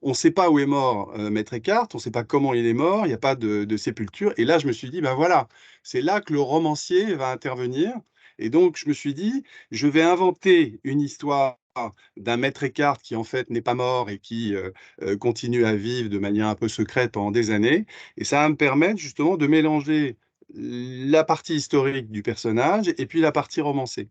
On ne sait pas où est mort Maître Eckhart, on ne sait pas comment il est mort, il n'y a pas de sépulture. Et là, je me suis dit, ben voilà, c'est là que le romancier va intervenir. Et donc, je me suis dit, je vais inventer une histoire d'un Maître Eckhart qui, en fait, n'est pas mort et qui continue à vivre de manière un peu secrète pendant des années. Et ça va me permettre justement de mélanger la partie historique du personnage et puis la partie romancée.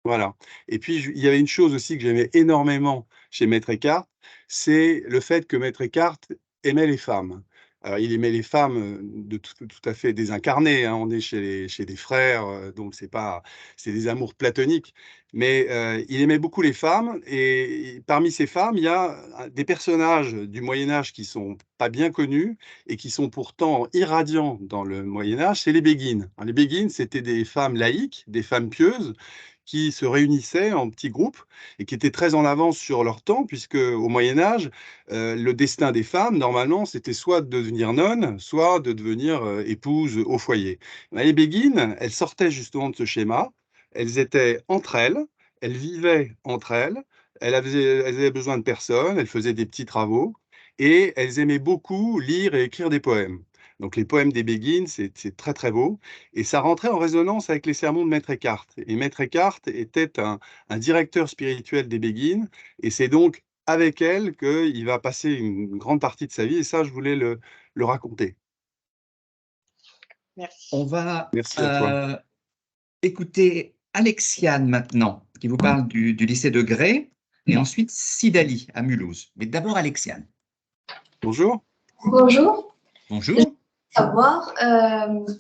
Voilà. Et puis, il y avait une chose aussi que j'aimais énormément chez Maître Eckhart, c'est le fait que Maître Eckhart aimait les femmes. Alors, il aimait les femmes tout à fait désincarnées, hein. On est chez des frères, donc c'est des amours platoniques. Mais il aimait beaucoup les femmes, et parmi ces femmes, il y a des personnages du Moyen-Âge qui sont pas bien connus et qui sont pourtant irradiants dans le Moyen-Âge, c'est les Béguines. Les Béguines, c'était des femmes laïques, des femmes pieuses, qui se réunissaient en petits groupes et qui étaient très en avance sur leur temps, puisque au Moyen Âge, le destin des femmes, normalement, c'était soit de devenir nonne, soit de devenir épouse au foyer. Les Béguines, elles sortaient justement de ce schéma, elles étaient entre elles vivaient entre elles avaient besoin de personne, elles faisaient des petits travaux, et elles aimaient beaucoup lire et écrire des poèmes. Donc les poèmes des Béguines, c'est très très beau. Et ça rentrait en résonance avec les sermons de Maître Eckhart. Et Maître Eckhart était un directeur spirituel des Béguines. Et c'est donc avec elle qu'il va passer une grande partie de sa vie. Et ça, je voulais le raconter. Merci. On va Merci à toi. écouter Alexiane maintenant, qui vous parle du lycée de Grès, et ensuite Sidali à Mulhouse. Mais d'abord Alexiane. Bonjour. Bonjour. Bonjour. Savoir,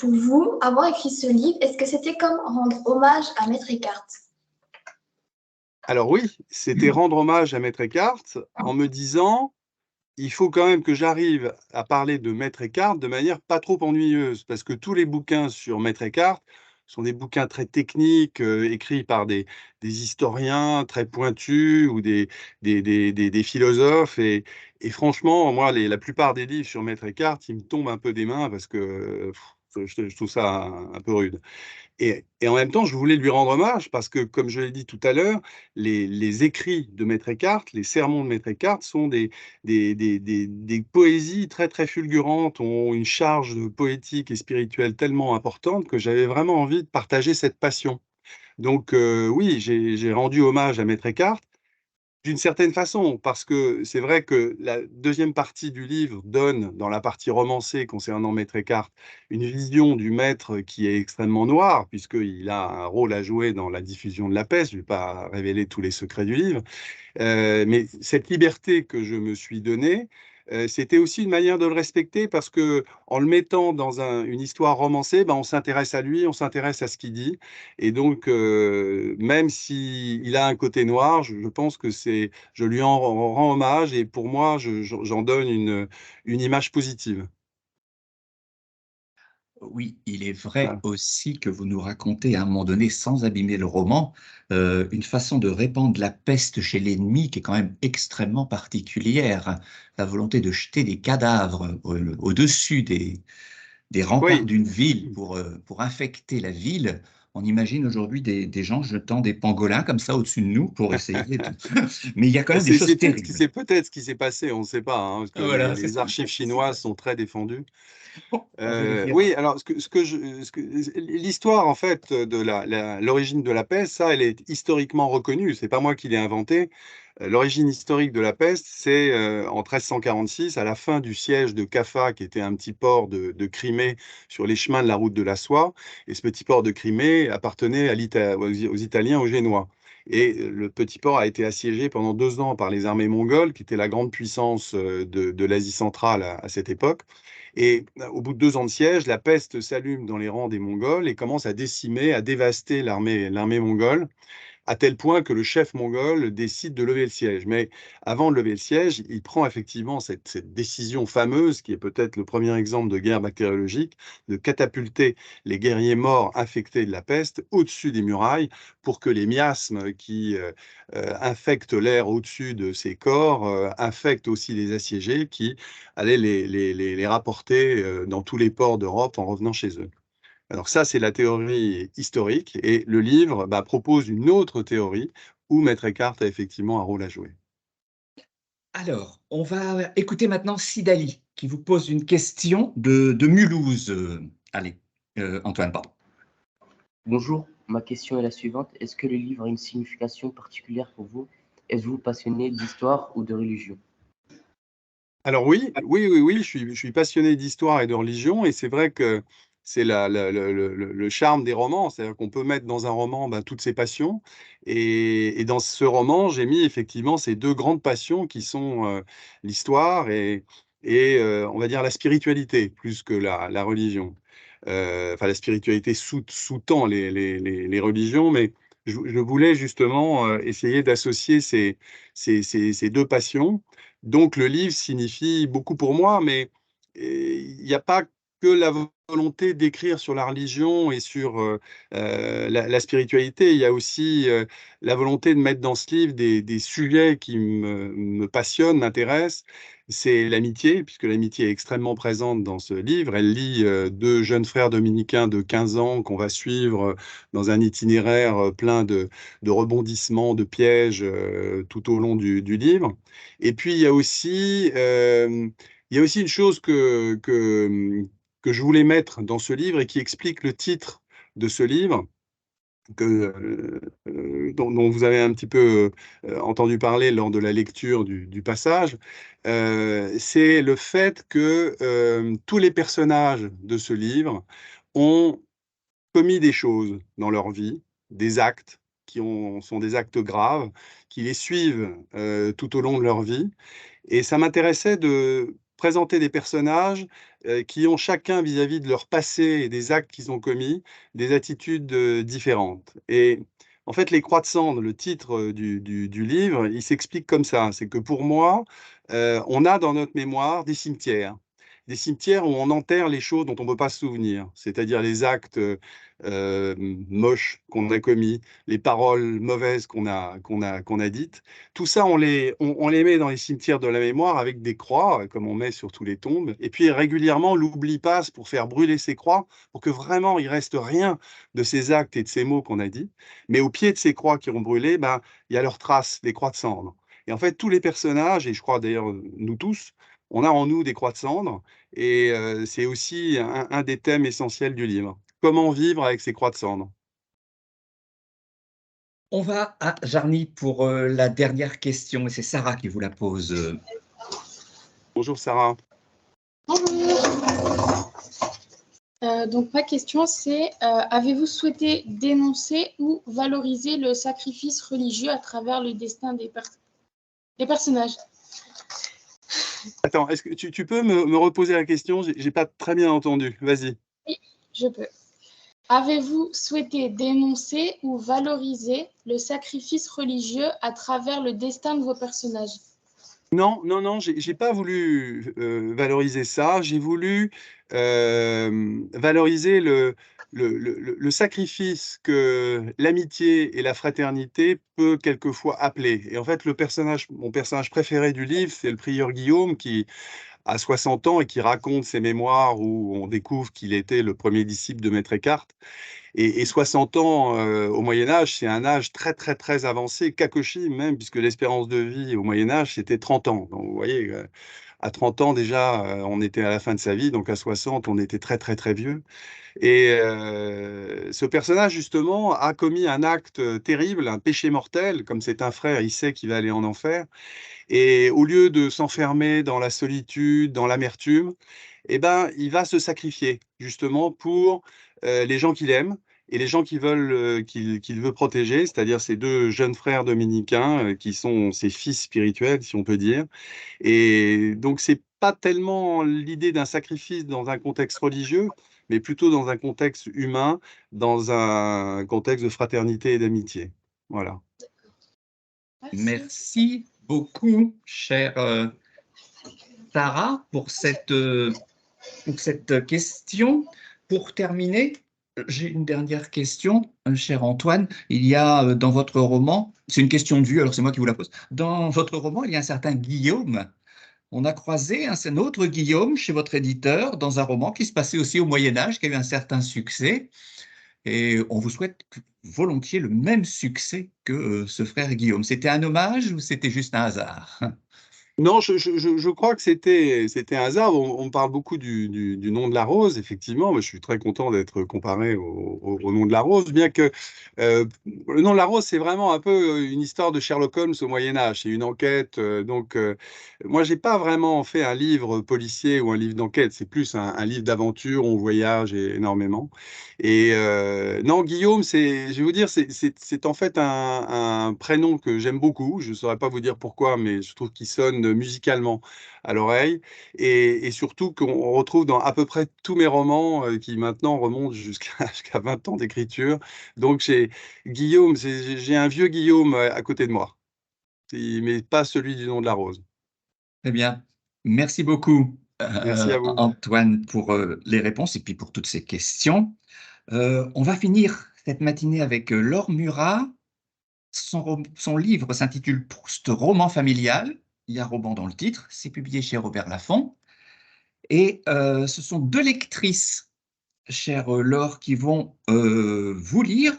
pour vous, avoir écrit ce livre, est-ce que c'était comme rendre hommage à Maître Eckhart? Alors oui, c'était rendre hommage à Maître Eckhart en me disant, il faut quand même que j'arrive à parler de Maître Eckhart de manière pas trop ennuyeuse, parce que tous les bouquins sur Maître Eckhart sont des bouquins très techniques, écrits par des historiens très pointus ou des philosophes. Et franchement, moi, la plupart des livres sur Maître Eckhart, ils me tombent un peu des mains parce que je trouve ça un peu rude. Et en même temps, je voulais lui rendre hommage parce que, comme je l'ai dit tout à l'heure, les écrits de Maître Eckhart, les sermons de Maître Eckhart sont des poésies très, très fulgurantes, ont une charge poétique et spirituelle tellement importante que j'avais vraiment envie de partager cette passion. Donc oui, j'ai rendu hommage à Maître Eckhart d'une certaine façon, parce que c'est vrai que la deuxième partie du livre donne, dans la partie romancée concernant Maître Eckhart, une vision du maître qui est extrêmement noire, puisqu'il a un rôle à jouer dans la diffusion de la peste. Je ne vais pas révéler tous les secrets du livre. Mais cette liberté que je me suis donnée, c'était aussi une manière de le respecter, parce que en le mettant dans une histoire romancée, ben, on s'intéresse à lui, on s'intéresse à ce qu'il dit. Et donc, même s'il a un côté noir, je pense que je lui en rends hommage, et pour moi, j'en donne une image positive. Oui, il est vrai aussi que vous nous racontez à un moment donné, sans abîmer le roman, une façon de répandre la peste chez l'ennemi qui est quand même extrêmement particulière. La volonté de jeter des cadavres au-dessus des remparts d'une ville pour infecter la ville. On imagine aujourd'hui des gens jetant des pangolins comme ça au-dessus de nous pour essayer de... Mais il y a quand même des choses terribles. C'est peut-être ce qui s'est passé, on ne sait pas, hein, parce que Voilà, les archives chinoises sont très défendues. Oui, oui, alors l'histoire en fait de l'origine de la peste, ça, elle est historiquement reconnue. C'est pas moi qui l'ai inventée. L'origine historique de la peste, c'est en 1346, à la fin du siège de Caffa, qui était un petit port de Crimée sur les chemins de la route de la soie. Et ce petit port de Crimée appartenait aux Italiens, aux Génois. Et le petit port a été assiégé pendant 2 ans par les armées mongoles, qui étaient la grande puissance de l'Asie centrale à cette époque. Et au bout de 2 ans de siège, la peste s'allume dans les rangs des Mongols et commence à décimer, à dévaster l'armée mongole, à tel point que le chef mongol décide de lever le siège. Mais avant de lever le siège, il prend effectivement cette décision fameuse, qui est peut-être le premier exemple de guerre bactériologique, de catapulter les guerriers morts infectés de la peste au-dessus des murailles pour que les miasmes qui infectent l'air au-dessus de ces corps infectent aussi les assiégés qui allaient les rapporter dans tous les ports d'Europe en revenant chez eux. Alors ça, c'est la théorie historique, et le livre propose une autre théorie où Maître Eckhart a effectivement un rôle à jouer. Alors, on va écouter maintenant Sidali, qui vous pose une question de Mulhouse. Allez, Antoine, pardon. Bonjour, ma question est la suivante. Est-ce que le livre a une signification particulière pour vous? Êtes-vous passionné d'histoire ou de religion? Alors oui, je suis passionné d'histoire et de religion, et c'est vrai que c'est le charme des romans, c'est-à-dire qu'on peut mettre dans un roman toutes ces passions, et dans ce roman, j'ai mis effectivement ces deux grandes passions qui sont l'histoire et on va dire la spiritualité, plus que la religion. Enfin, la spiritualité sous-tend les religions, mais je voulais justement essayer d'associer ces deux passions. Donc le livre signifie beaucoup pour moi, mais il n'y a pas que la volonté d'écrire sur la religion et sur la spiritualité. Il y a aussi la volonté de mettre dans ce livre des sujets qui me passionnent, m'intéressent. C'est l'amitié, puisque l'amitié est extrêmement présente dans ce livre. Elle lie deux jeunes frères dominicains de 15 ans qu'on va suivre dans un itinéraire plein de rebondissements, de pièges tout au long du livre. Et puis, il y a aussi une chose que je voulais mettre dans ce livre et qui explique le titre de ce livre, dont vous avez un petit peu entendu parler lors de la lecture du passage. C'est le fait que tous les personnages de ce livre ont commis des choses dans leur vie, des actes sont des actes graves, qui les suivent tout au long de leur vie. Et ça m'intéressait de présenter des personnages qui ont chacun vis-à-vis de leur passé et des actes qu'ils ont commis, des attitudes différentes. Et en fait, Les Croix de Cendre, le titre du livre, il s'explique comme ça. C'est que pour moi, on a dans notre mémoire des cimetières où on enterre les choses dont on ne peut pas se souvenir, c'est-à-dire les actes moches qu'on a commis, les paroles mauvaises qu'on a dites. Tout ça, on les met dans les cimetières de la mémoire avec des croix, comme on met sur tous les tombes. Et puis régulièrement, l'oubli passe pour faire brûler ces croix, pour que vraiment il reste rien de ces actes et de ces mots qu'on a dit. Mais au pied de ces croix qui ont brûlé, il y a leurs traces, des croix de cendre. Et en fait, tous les personnages, et je crois d'ailleurs nous tous, on a en nous des croix de cendre, et c'est aussi un des thèmes essentiels du livre. Comment vivre avec ces croix de cendre? On va à Jarny pour la dernière question, et c'est Sarah qui vous la pose. Bonjour Sarah. Bonjour. Donc ma question c'est, avez-vous souhaité dénoncer ou valoriser le sacrifice religieux à travers le destin des personnages? Attends, est-ce que tu peux me reposer la question? J'ai pas très bien entendu. Vas-y. Oui, je peux. Avez-vous souhaité dénoncer ou valoriser le sacrifice religieux à travers le destin de vos personnages? Non, j'ai pas voulu valoriser ça. J'ai voulu valoriser le sacrifice que l'amitié et la fraternité peut quelquefois appeler. Et en fait, mon personnage préféré du livre, c'est le prieur Guillaume qui a 60 ans et qui raconte ses mémoires où on découvre qu'il était le premier disciple de Maître Eckhart. Et 60 ans au Moyen-Âge, c'est un âge très, très, très avancé, Kakoshi même, puisque l'espérance de vie au Moyen-Âge, c'était 30 ans. Donc, vous voyez, à 30 ans déjà, on était à la fin de sa vie, donc à 60, on était très, très, très vieux. Et ce personnage, justement, a commis un acte terrible, un péché mortel, comme c'est un frère, il sait qu'il va aller en enfer. Et au lieu de s'enfermer dans la solitude, dans l'amertume, il va se sacrifier, justement, pour les gens qu'il aime et les gens qu'il veut protéger, c'est-à-dire ces deux jeunes frères dominicains qui sont ses fils spirituels, si on peut dire. Et donc, c'est pas tellement l'idée d'un sacrifice dans un contexte religieux, mais plutôt dans un contexte humain, dans un contexte de fraternité et d'amitié. Voilà. Merci beaucoup, chère Sarah, pour cette question. Pour terminer, j'ai une dernière question, cher Antoine. Il y a dans votre roman, c'est une question de vue, alors c'est moi qui vous la pose. Dans votre roman, il y a un certain Guillaume on a croisé un autre Guillaume chez votre éditeur dans un roman qui se passait aussi au Moyen-Âge, qui a eu un certain succès. Et on vous souhaite volontiers le même succès que ce frère Guillaume. C'était un hommage ou c'était juste un hasard? Non, je crois que c'était un hasard. On parle beaucoup du nom de la rose, effectivement. Moi, je suis très content d'être comparé au nom de la rose, bien que le nom de la rose, c'est vraiment un peu une histoire de Sherlock Holmes au Moyen-Âge. C'est une enquête. Moi, j'ai pas vraiment fait un livre policier ou un livre d'enquête. C'est plus un livre d'aventure. On voyage énormément. Et non, Guillaume, je vais vous dire, c'est en fait un prénom que j'aime beaucoup. Je ne saurais pas vous dire pourquoi, mais je trouve qu'il sonne musicalement à l'oreille. Et surtout qu'on retrouve dans à peu près tous mes romans qui maintenant remontent jusqu'à 20 ans d'écriture. Donc, Guillaume, j'ai un vieux Guillaume à côté de moi, mais pas celui du nom de la rose. Très bien. Merci beaucoup, Merci à vous. Antoine, pour les réponses et puis pour toutes ces questions. On va finir cette matinée avec Laure Murat. Son livre s'intitule Proust, roman familial. Il y a roman dans le titre. C'est publié chez Robert Laffont. Et ce sont deux lectrices, chère Laure, qui vont vous lire.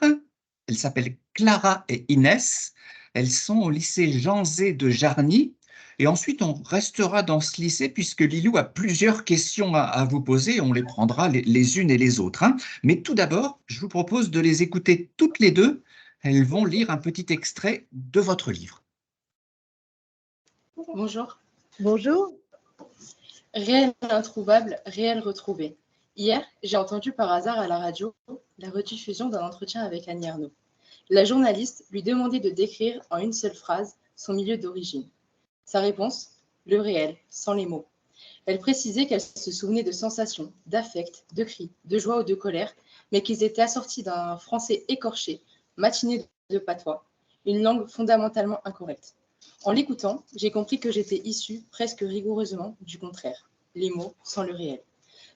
Elles s'appellent Clara et Inès. Elles sont au lycée Jean Zé de Jarny. Et ensuite, on restera dans ce lycée puisque Lilou a plusieurs questions à vous poser. On les prendra les unes et les autres. Hein. Mais tout d'abord, je vous propose de les écouter toutes les deux. Elles vont lire un petit extrait de votre livre. Bonjour. Bonjour. Réel introuvable, réel retrouvé. Hier, j'ai entendu par hasard à la radio la rediffusion d'un entretien avec Annie Ernaux. La journaliste lui demandait de décrire en une seule phrase son milieu d'origine. Sa réponse, le réel, sans les mots. Elle précisait qu'elle se souvenait de sensations, d'affects, de cris, de joie ou de colère, mais qu'ils étaient assortis d'un français écorché, matiné de patois, une langue fondamentalement incorrecte. En l'écoutant, j'ai compris que j'étais issue presque rigoureusement du contraire, les mots sans le réel.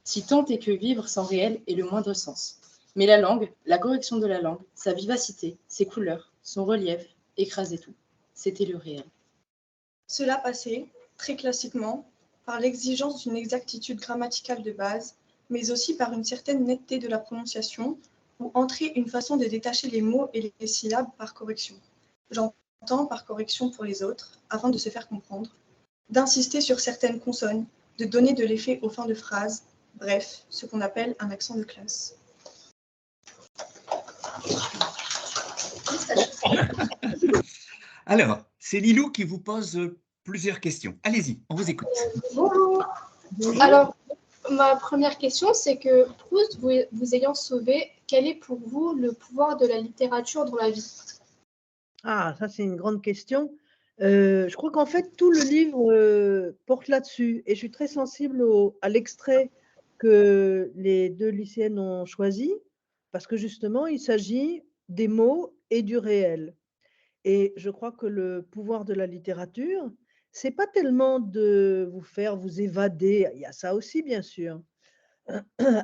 Si tant est que vivre sans réel ait le moindre sens. Mais la langue, la correction de la langue, sa vivacité, ses couleurs, son relief, écrasaient tout. C'était le réel. Cela passait, très classiquement, par l'exigence d'une exactitude grammaticale de base, mais aussi par une certaine netteté de la prononciation, où entrait une façon de détacher les mots et les syllabes par correction. J'entends par correction pour les autres, afin de se faire comprendre, d'insister sur certaines consonnes, de donner de l'effet aux fins de phrases, bref, ce qu'on appelle un accent de classe. Alors, c'est Lilou qui vous pose plusieurs questions. Allez-y, on vous écoute. Bonjour. Alors, ma première question, c'est que Proust, vous ayant sauvé, quel est pour vous le pouvoir de la littérature dans la vie? Ah, ça c'est une grande question. Je crois qu'en fait, tout le livre porte là-dessus. Et je suis très sensible à l'extrait que les deux lycéennes ont choisi, parce que justement, il s'agit des mots et du réel. Et je crois que le pouvoir de la littérature, c'est pas tellement de vous faire vous évader, il y a ça aussi bien sûr,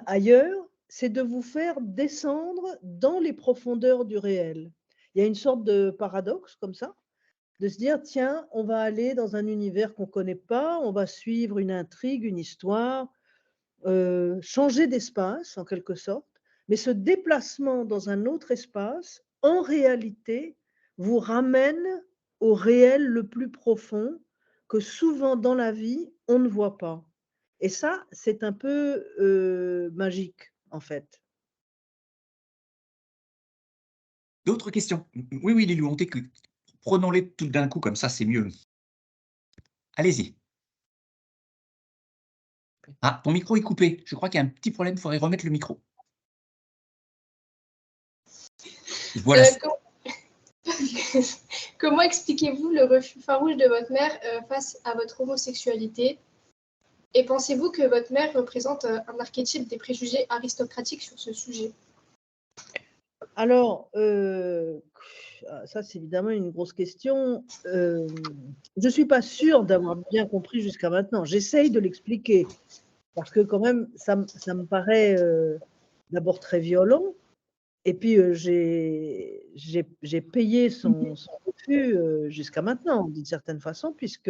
ailleurs, c'est de vous faire descendre dans les profondeurs du réel. Il y a une sorte de paradoxe comme ça, de se dire, tiens, on va aller dans un univers qu'on ne connaît pas, on va suivre une intrigue, une histoire, changer d'espace en quelque sorte, mais ce déplacement dans un autre espace, en réalité, vous ramène au réel le plus profond que souvent dans la vie, on ne voit pas. Et ça, c'est un peu magique, en fait. D'autres questions? Oui, oui, Lilou, on t'écoute. Prenons-les tout d'un coup, comme ça, c'est mieux. Allez-y. Ah, ton micro est coupé. Je crois qu'il y a un petit problème, il faudrait remettre le micro. Voilà. Comment expliquez-vous le refus farouche de votre mère face à votre homosexualité? Et pensez-vous que votre mère représente un archétype des préjugés aristocratiques sur ce sujet? Alors, ça c'est évidemment une grosse question. Je ne suis pas sûre d'avoir bien compris jusqu'à maintenant. J'essaye de l'expliquer, parce que quand même, ça me paraît d'abord très violent. Et puis, j'ai payé son refus jusqu'à maintenant, d'une certaine façon, puisque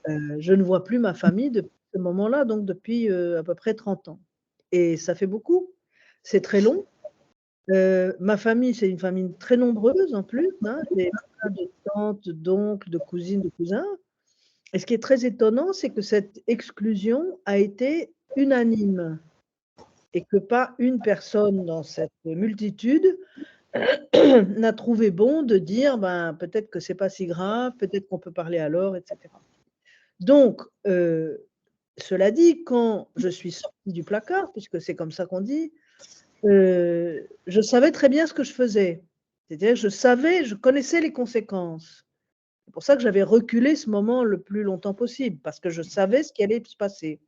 Je ne vois plus ma famille depuis ce moment-là, donc depuis à peu près 30 ans. Et ça fait beaucoup, c'est très long. Ma famille, c'est une famille très nombreuse en plus, hein. J'ai plein de tantes, d'oncles, de cousines, de cousins. Et ce qui est très étonnant, c'est que cette exclusion a été unanime et que pas une personne dans cette multitude n'a trouvé bon de dire ben, peut-être que c'est pas si grave, peut-être qu'on peut parler alors, etc. Donc, cela dit, quand je suis sortie du placard, puisque c'est comme ça qu'on dit, je savais très bien ce que je faisais. C'est-à-dire que je connaissais les conséquences. C'est pour ça que j'avais reculé ce moment le plus longtemps possible, parce que je savais ce qui allait se passer.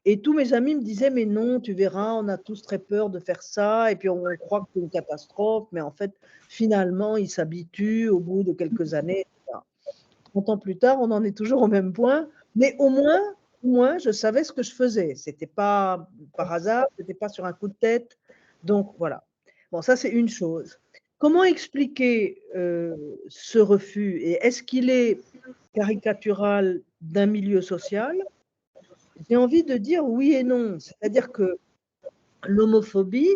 Et tous mes amis me disaient, mais non, tu verras, on a tous très peur de faire ça, et puis on croit que c'est une catastrophe, mais en fait, finalement, ils s'habituent au bout de quelques années, etc. 30 ans plus tard, on en est toujours au même point, mais au moins, je savais ce que je faisais. Ce n'était pas par hasard, ce n'était pas sur un coup de tête. Donc, voilà. Bon, ça, c'est une chose. Comment expliquer ce refus? Et est-ce qu'il est caricatural d'un milieu social? J'ai envie de dire oui et non. C'est-à-dire que l'homophobie,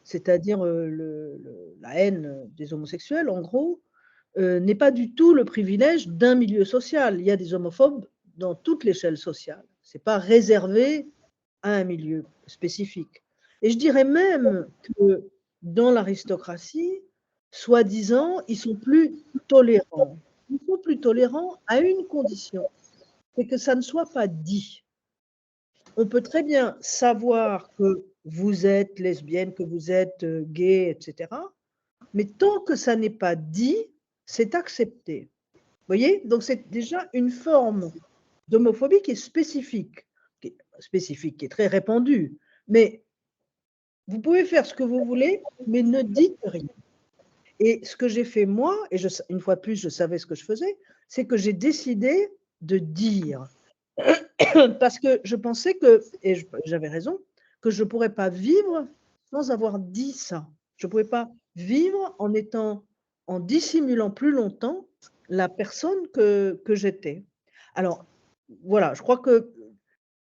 c'est-à-dire la haine des homosexuels, en gros, n'est pas du tout le privilège d'un milieu social. Il y a des homophobes dans toute l'échelle sociale. Ce n'est pas réservé à un milieu spécifique. Et je dirais même que dans l'aristocratie, soi-disant, ils sont plus tolérants. Ils sont plus tolérants à une condition, c'est que ça ne soit pas dit. On peut très bien savoir que vous êtes lesbienne, que vous êtes gay, etc. Mais tant que ça n'est pas dit, c'est accepté. Vous voyez? Donc c'est déjà une forme d'homophobie qui est spécifique, qui est très répandue. Mais vous pouvez faire ce que vous voulez, mais ne dites rien. Et ce que j'ai fait moi, et une fois de plus, je savais ce que je faisais, c'est que j'ai décidé de dire. Parce que je pensais que, et j'avais raison, que je ne pourrais pas vivre sans avoir dit ça. Je ne pouvais pas vivre en dissimulant plus longtemps la personne que j'étais. Alors, voilà, je crois que,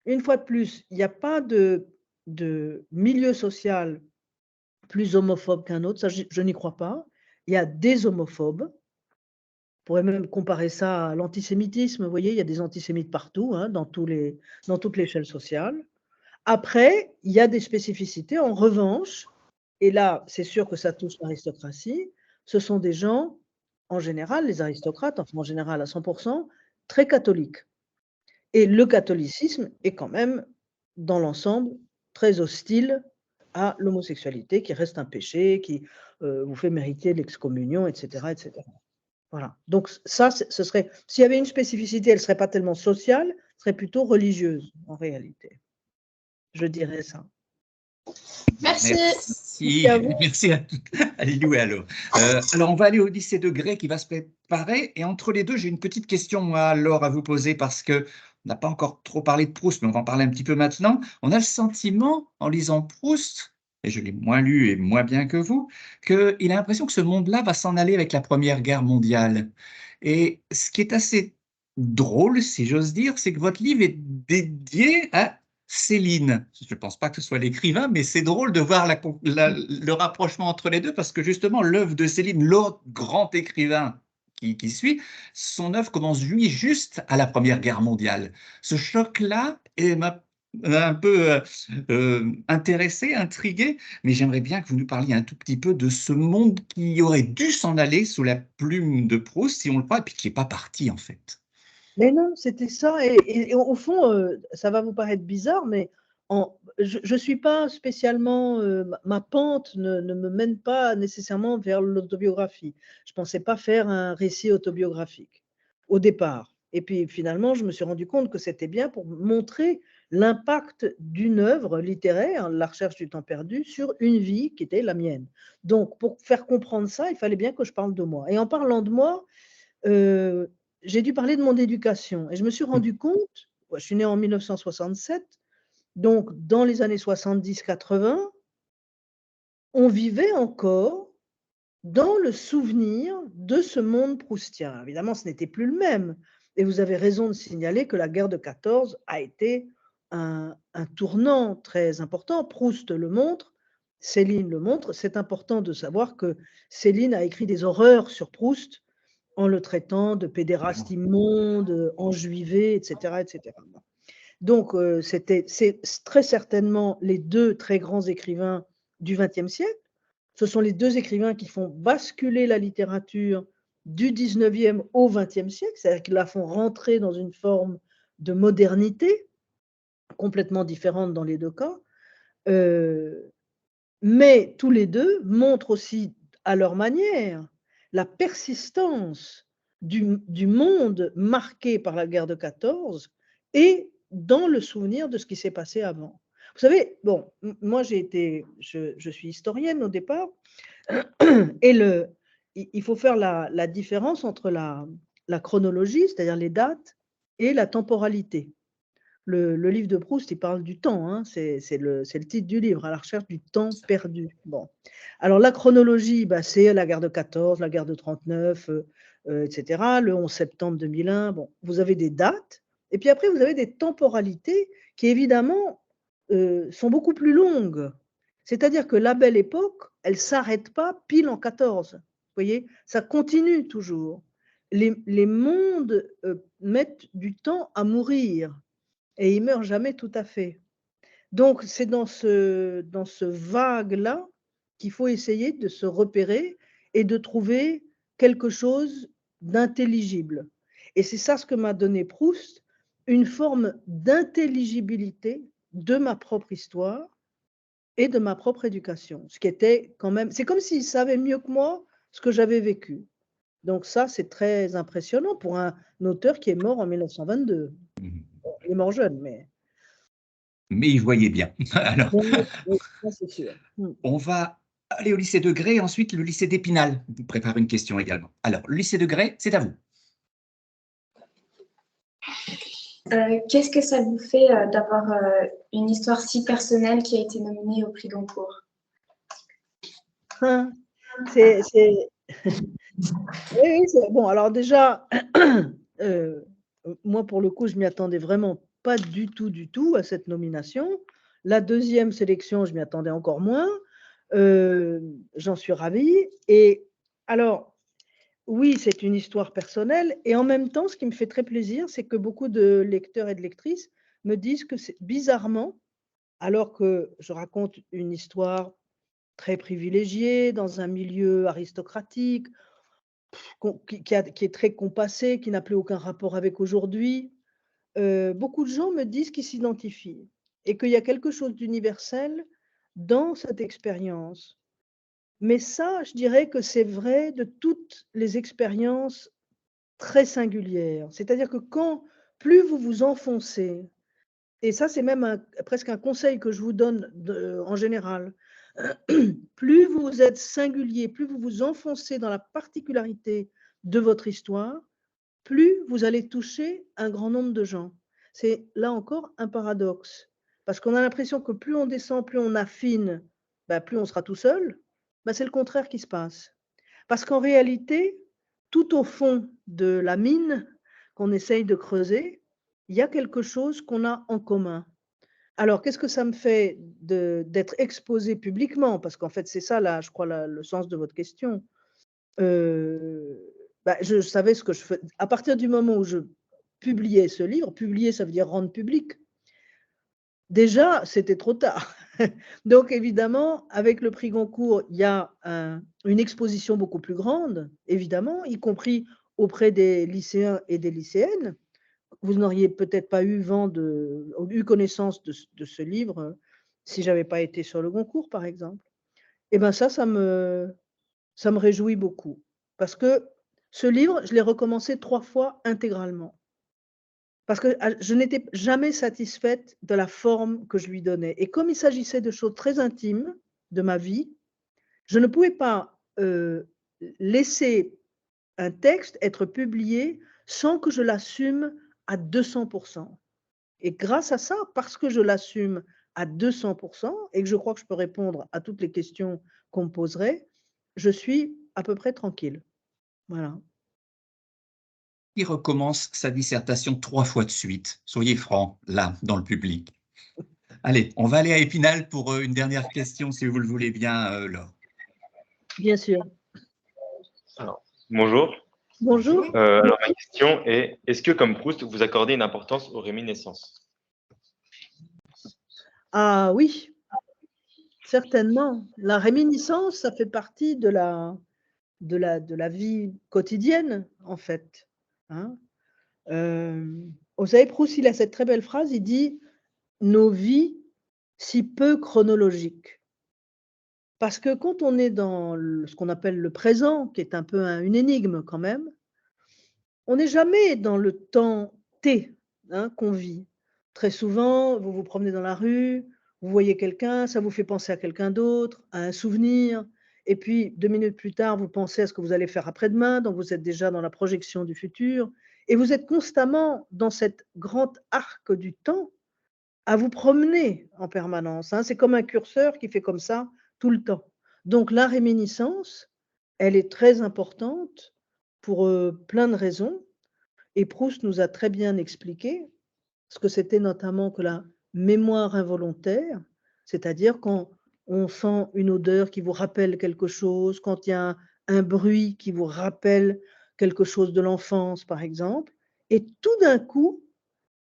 une fois de plus, il n'y a pas de milieu social plus homophobe qu'un autre, ça je n'y crois pas. Il y a des homophobes. On pourrait même comparer ça à l'antisémitisme. Vous voyez, il y a des antisémites partout, hein, dans toute l'échelle sociale. Après, il y a des spécificités. En revanche, et là, c'est sûr que ça touche l'aristocratie, ce sont des gens, en général, les aristocrates, enfin en général à 100%, très catholiques. Et le catholicisme est quand même, dans l'ensemble, très hostile à l'homosexualité, qui reste un péché, qui vous fait mériter l'excommunion, etc., etc. Voilà. Donc ça, ce serait, s'il y avait une spécificité, elle ne serait pas tellement sociale, elle serait plutôt religieuse, en réalité. Je dirais ça. Merci. Merci à toutes. Alléluia. Alors, on va aller au lycée de Grès qui va se préparer. Et entre les deux, j'ai une petite question, moi, Laure, à vous poser parce que on n'a pas encore trop parlé de Proust, mais on va en parler un petit peu maintenant. On a le sentiment, en lisant Proust, et je l'ai moins lu et moins bien que vous, qu'il a l'impression que ce monde-là va s'en aller avec la Première Guerre mondiale. Et ce qui est assez drôle, si j'ose dire, c'est que votre livre est dédié à Céline. Je ne pense pas que ce soit l'écrivain, mais c'est drôle de voir le rapprochement entre les deux parce que justement, l'œuvre de Céline, l'autre grand écrivain qui suit, son œuvre commence lui juste à la Première Guerre mondiale. Ce choc-là m'a un peu intéressé, intrigué, mais j'aimerais bien que vous nous parliez un tout petit peu de ce monde qui aurait dû s'en aller sous la plume de Proust, si on le croit, et puis qui n'est pas parti en fait. Mais non, c'était ça. Et au fond, ça va vous paraître bizarre, mais je ne suis pas spécialement, ma pente ne me mène pas nécessairement vers l'autobiographie. Je ne pensais pas faire un récit autobiographique au départ. Et puis finalement, je me suis rendu compte que c'était bien pour montrer l'impact d'une œuvre littéraire, La recherche du temps perdu, sur une vie qui était la mienne. Donc, pour faire comprendre ça, il fallait bien que je parle de moi. Et en parlant de moi, j'ai dû parler de mon éducation. Et je me suis rendu compte, je suis née en 1967, donc dans les années 70-80, on vivait encore dans le souvenir de ce monde proustien. Évidemment, ce n'était plus le même, Et vous avez raison de signaler que la guerre de 14 a été un tournant très important. Proust le montre, Céline le montre. C'est important de savoir que Céline a écrit des horreurs sur Proust en le traitant de pédéraste immonde, enjuivé, etc. etc. Donc, c'est très certainement les deux très grands écrivains du XXe siècle. Ce sont les deux écrivains qui font basculer la littérature du XIXe au XXe siècle, c'est-à-dire qu'ils la font rentrer dans une forme de modernité complètement différente dans les deux cas. Mais tous les deux montrent aussi à leur manière la persistance du monde marqué par la guerre de 14 et dans le souvenir de ce qui s'est passé avant. Vous savez, bon, moi je suis historienne au départ, et il faut faire la différence entre la chronologie, c'est-à-dire les dates, et la temporalité. Le livre de Proust, il parle du temps, hein, c'est le titre du livre, à la recherche du temps perdu. Bon. Alors la chronologie, bah, c'est la guerre de 14, la guerre de 39, etc., le 11 septembre 2001. Bon, vous avez des dates, et puis après, vous avez des temporalités qui, évidemment, sont beaucoup plus longues. C'est-à-dire que la Belle Époque, elle ne s'arrête pas pile en 14. Vous voyez, ça continue toujours. Les mondes mettent du temps à mourir et ils ne meurent jamais tout à fait. Donc, c'est dans ce vague-là qu'il faut essayer de se repérer et de trouver quelque chose d'intelligible. Et c'est ça ce que m'a donné Proust, une forme d'intelligibilité de ma propre histoire et de ma propre éducation. Ce qui était quand même, c'est comme s'il savait mieux que moi ce que j'avais vécu. Donc ça, c'est très impressionnant pour un auteur qui est mort en 1922. Il est mort jeune, mais... Mais il voyait bien. Alors, Oui, c'est sûr. on va aller au lycée de Grès, ensuite le lycée d'Épinal. Vous préparez une question également. Alors, le lycée de Grès, c'est à vous. Qu'est-ce que ça vous fait d'avoir une histoire si personnelle qui a été nominée au prix Goncourt? Oui, bon. Alors déjà, moi pour le coup, je m'y attendais vraiment pas du tout à cette nomination. La deuxième sélection, je m'y attendais encore moins. J'en suis ravie. Et alors, oui, c'est une histoire personnelle. Et en même temps, ce qui me fait très plaisir, c'est que beaucoup de lecteurs et de lectrices me disent que c'est bizarrement, alors que je raconte une histoire très privilégiée, dans un milieu aristocratique, qui est très compassé, qui n'a plus aucun rapport avec aujourd'hui, beaucoup de gens me disent qu'ils s'identifient et qu'il y a quelque chose d'universel dans cette expérience. Mais ça, je dirais que c'est vrai de toutes les expériences très singulières. C'est-à-dire que plus vous vous enfoncez, et ça c'est même presque un conseil que je vous donne en général, plus vous êtes singulier, plus vous vous enfoncez dans la particularité de votre histoire, plus vous allez toucher un grand nombre de gens. C'est là encore un paradoxe, parce qu'on a l'impression que plus on descend, plus on affine, plus on sera tout seul. C'est le contraire qui se passe. Parce qu'en réalité, tout au fond de la mine qu'on essaye de creuser, il y a quelque chose qu'on a en commun. Alors, qu'est-ce que ça me fait d'être exposé publiquement? Parce qu'en fait, c'est ça, là, je crois, le sens de votre question. Je savais ce que je fais. À partir du moment où je publiais ce livre, publier, ça veut dire rendre public. Déjà, c'était trop tard. Donc, évidemment, avec le prix Goncourt, il y a une exposition beaucoup plus grande, évidemment, y compris auprès des lycéens et des lycéennes. Vous n'auriez peut-être pas eu connaissance de ce livre si je n'avais pas été sur le Goncourt, par exemple. Et bien ça me réjouit beaucoup. Parce que ce livre, je l'ai recommencé 3 fois intégralement. Parce que je n'étais jamais satisfaite de la forme que je lui donnais. Et comme il s'agissait de choses très intimes de ma vie, je ne pouvais pas laisser un texte être publié sans que je l'assume à 200%. Et grâce à ça, parce que je l'assume à 200% et que je crois que je peux répondre à toutes les questions qu'on me poserait, je suis à peu près tranquille. Voilà. Qui recommence sa dissertation 3 fois de suite? Soyez francs, là, dans le public. Allez, on va aller à Épinal pour une dernière question, si vous le voulez bien, Laure. Bien sûr. Alors, bonjour. Bonjour. Alors, ma question est, est-ce que, comme Proust, vous accordez une importance aux réminiscences? Ah oui, certainement. La réminiscence, ça fait partie de la vie quotidienne, en fait. Hein. Vous savez, Proust, il a cette très belle phrase, il dit « Nos vies si peu chronologiques ». Parce que quand on est dans ce qu'on appelle le présent, qui est un peu une énigme quand même, on n'est jamais dans le temps T qu'on vit. Très souvent, vous vous promenez dans la rue, vous voyez quelqu'un, ça vous fait penser à quelqu'un d'autre, à un souvenir, et puis 2 minutes plus tard, vous pensez à ce que vous allez faire après-demain, donc vous êtes déjà dans la projection du futur, et vous êtes constamment dans cet grand arc du temps à vous promener en permanence. C'est comme un curseur qui fait comme ça tout le temps. Donc la réminiscence, elle est très importante pour plein de raisons, et Proust nous a très bien expliqué ce que c'était notamment que la mémoire involontaire, c'est-à-dire quand on sent une odeur qui vous rappelle quelque chose, quand il y a un bruit qui vous rappelle quelque chose de l'enfance, par exemple, et tout d'un coup,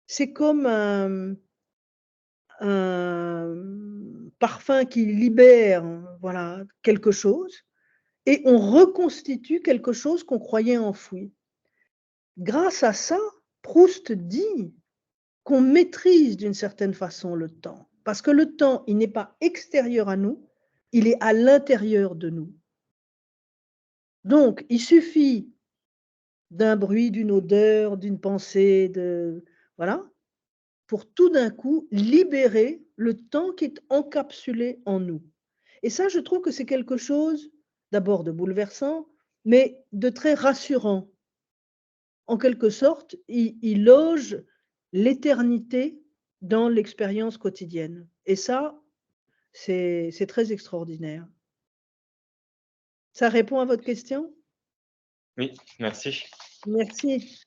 c'est comme un parfum qui libère, voilà, quelque chose, et on reconstitue quelque chose qu'on croyait enfoui. Grâce à ça, Proust dit qu'on maîtrise d'une certaine façon le temps. Parce que le temps, il n'est pas extérieur à nous, il est à l'intérieur de nous. Donc, il suffit d'un bruit, d'une odeur, d'une pensée, voilà, pour tout d'un coup libérer le temps qui est encapsulé en nous. Et ça, je trouve que c'est quelque chose d'abord de bouleversant, mais de très rassurant. En quelque sorte, il loge l'éternité dans l'expérience quotidienne. Et ça, c'est très extraordinaire. Ça répond à votre question? Oui, merci. Merci.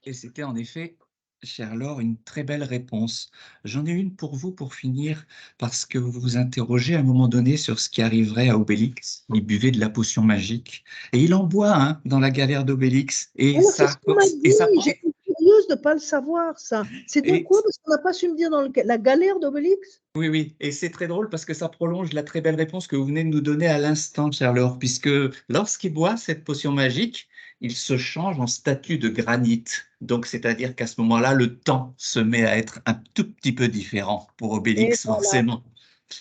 Et c'était en effet, chère Laure, une très belle réponse. J'en ai une pour vous pour finir, parce que vous vous interrogez à un moment donné sur ce qui arriverait à Obélix. Il buvait de la potion magique. Et il en boit dans la galère d'Obélix. Et Alors, ça, c'est ce qu'on m'a dit, et ça j'étais curieuse de ne pas le savoir, ça. C'est de quoi? Parce qu'on n'a pas su me dire dans la galère d'Obélix? Oui, oui, et c'est très drôle parce que ça prolonge la très belle réponse que vous venez de nous donner à l'instant, chère Laure, puisque lorsqu'il boit cette potion magique, il se change en statue de granit. Donc, c'est-à-dire qu'à ce moment-là, le temps se met à être un tout petit peu différent pour Et Obélix, voilà. forcément.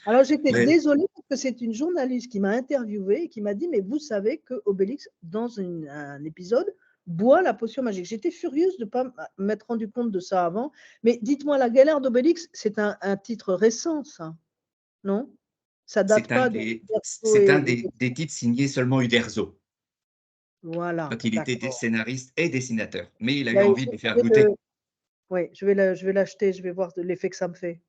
Alors, j'étais Mais désolée parce que c'est une journaliste qui m'a interviewée et qui m'a dit, mais vous savez que Obélix, dans un épisode, boit la potion magique. J'étais furieuse de ne pas m'être rendu compte de ça avant. Mais dites-moi, la galère d'Obélix, c'est un titre récent, ça, non? Ça date c'est un pas de des, Uderzo c'est un et- des titres signés seulement Uderzo, Voilà, quand il était d'accord. scénariste et dessinateur. Mais il a eu Ben, envie de les faire goûter. Oui, je vais l'acheter, je vais voir l'effet que ça me fait.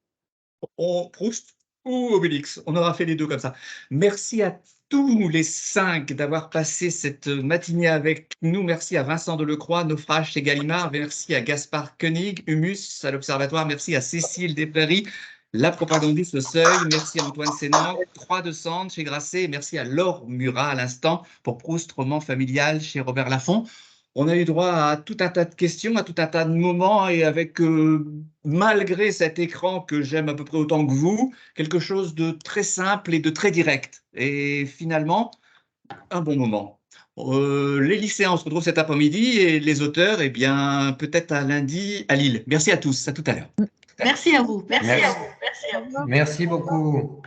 Proust ou Obélix. On aura fait les deux comme ça. Merci à tous les 5 d'avoir passé cette matinée avec nous. Merci à Vincent Delecroix, Naufrage chez Gallimard. Merci à Gaspard Koenig, Humus à l'Observatoire. Merci à Cécile Desprairies, La Propagandiste, Le Seuil. Merci à Antoine Sénan, Croix de Sande chez Grasset. Merci à Laure Murat à l'instant pour Proust, roman familial chez Robert Laffont. On a eu droit à tout un tas de questions, à tout un tas de moments, et avec, malgré cet écran que j'aime à peu près autant que vous, quelque chose de très simple et de très direct. Et finalement, un bon moment. Les lycéens, on se retrouve cet après-midi, et les auteurs, eh bien, peut-être à lundi à Lille. Merci à tous, à tout à l'heure. Merci à vous. Merci à vous. Merci beaucoup.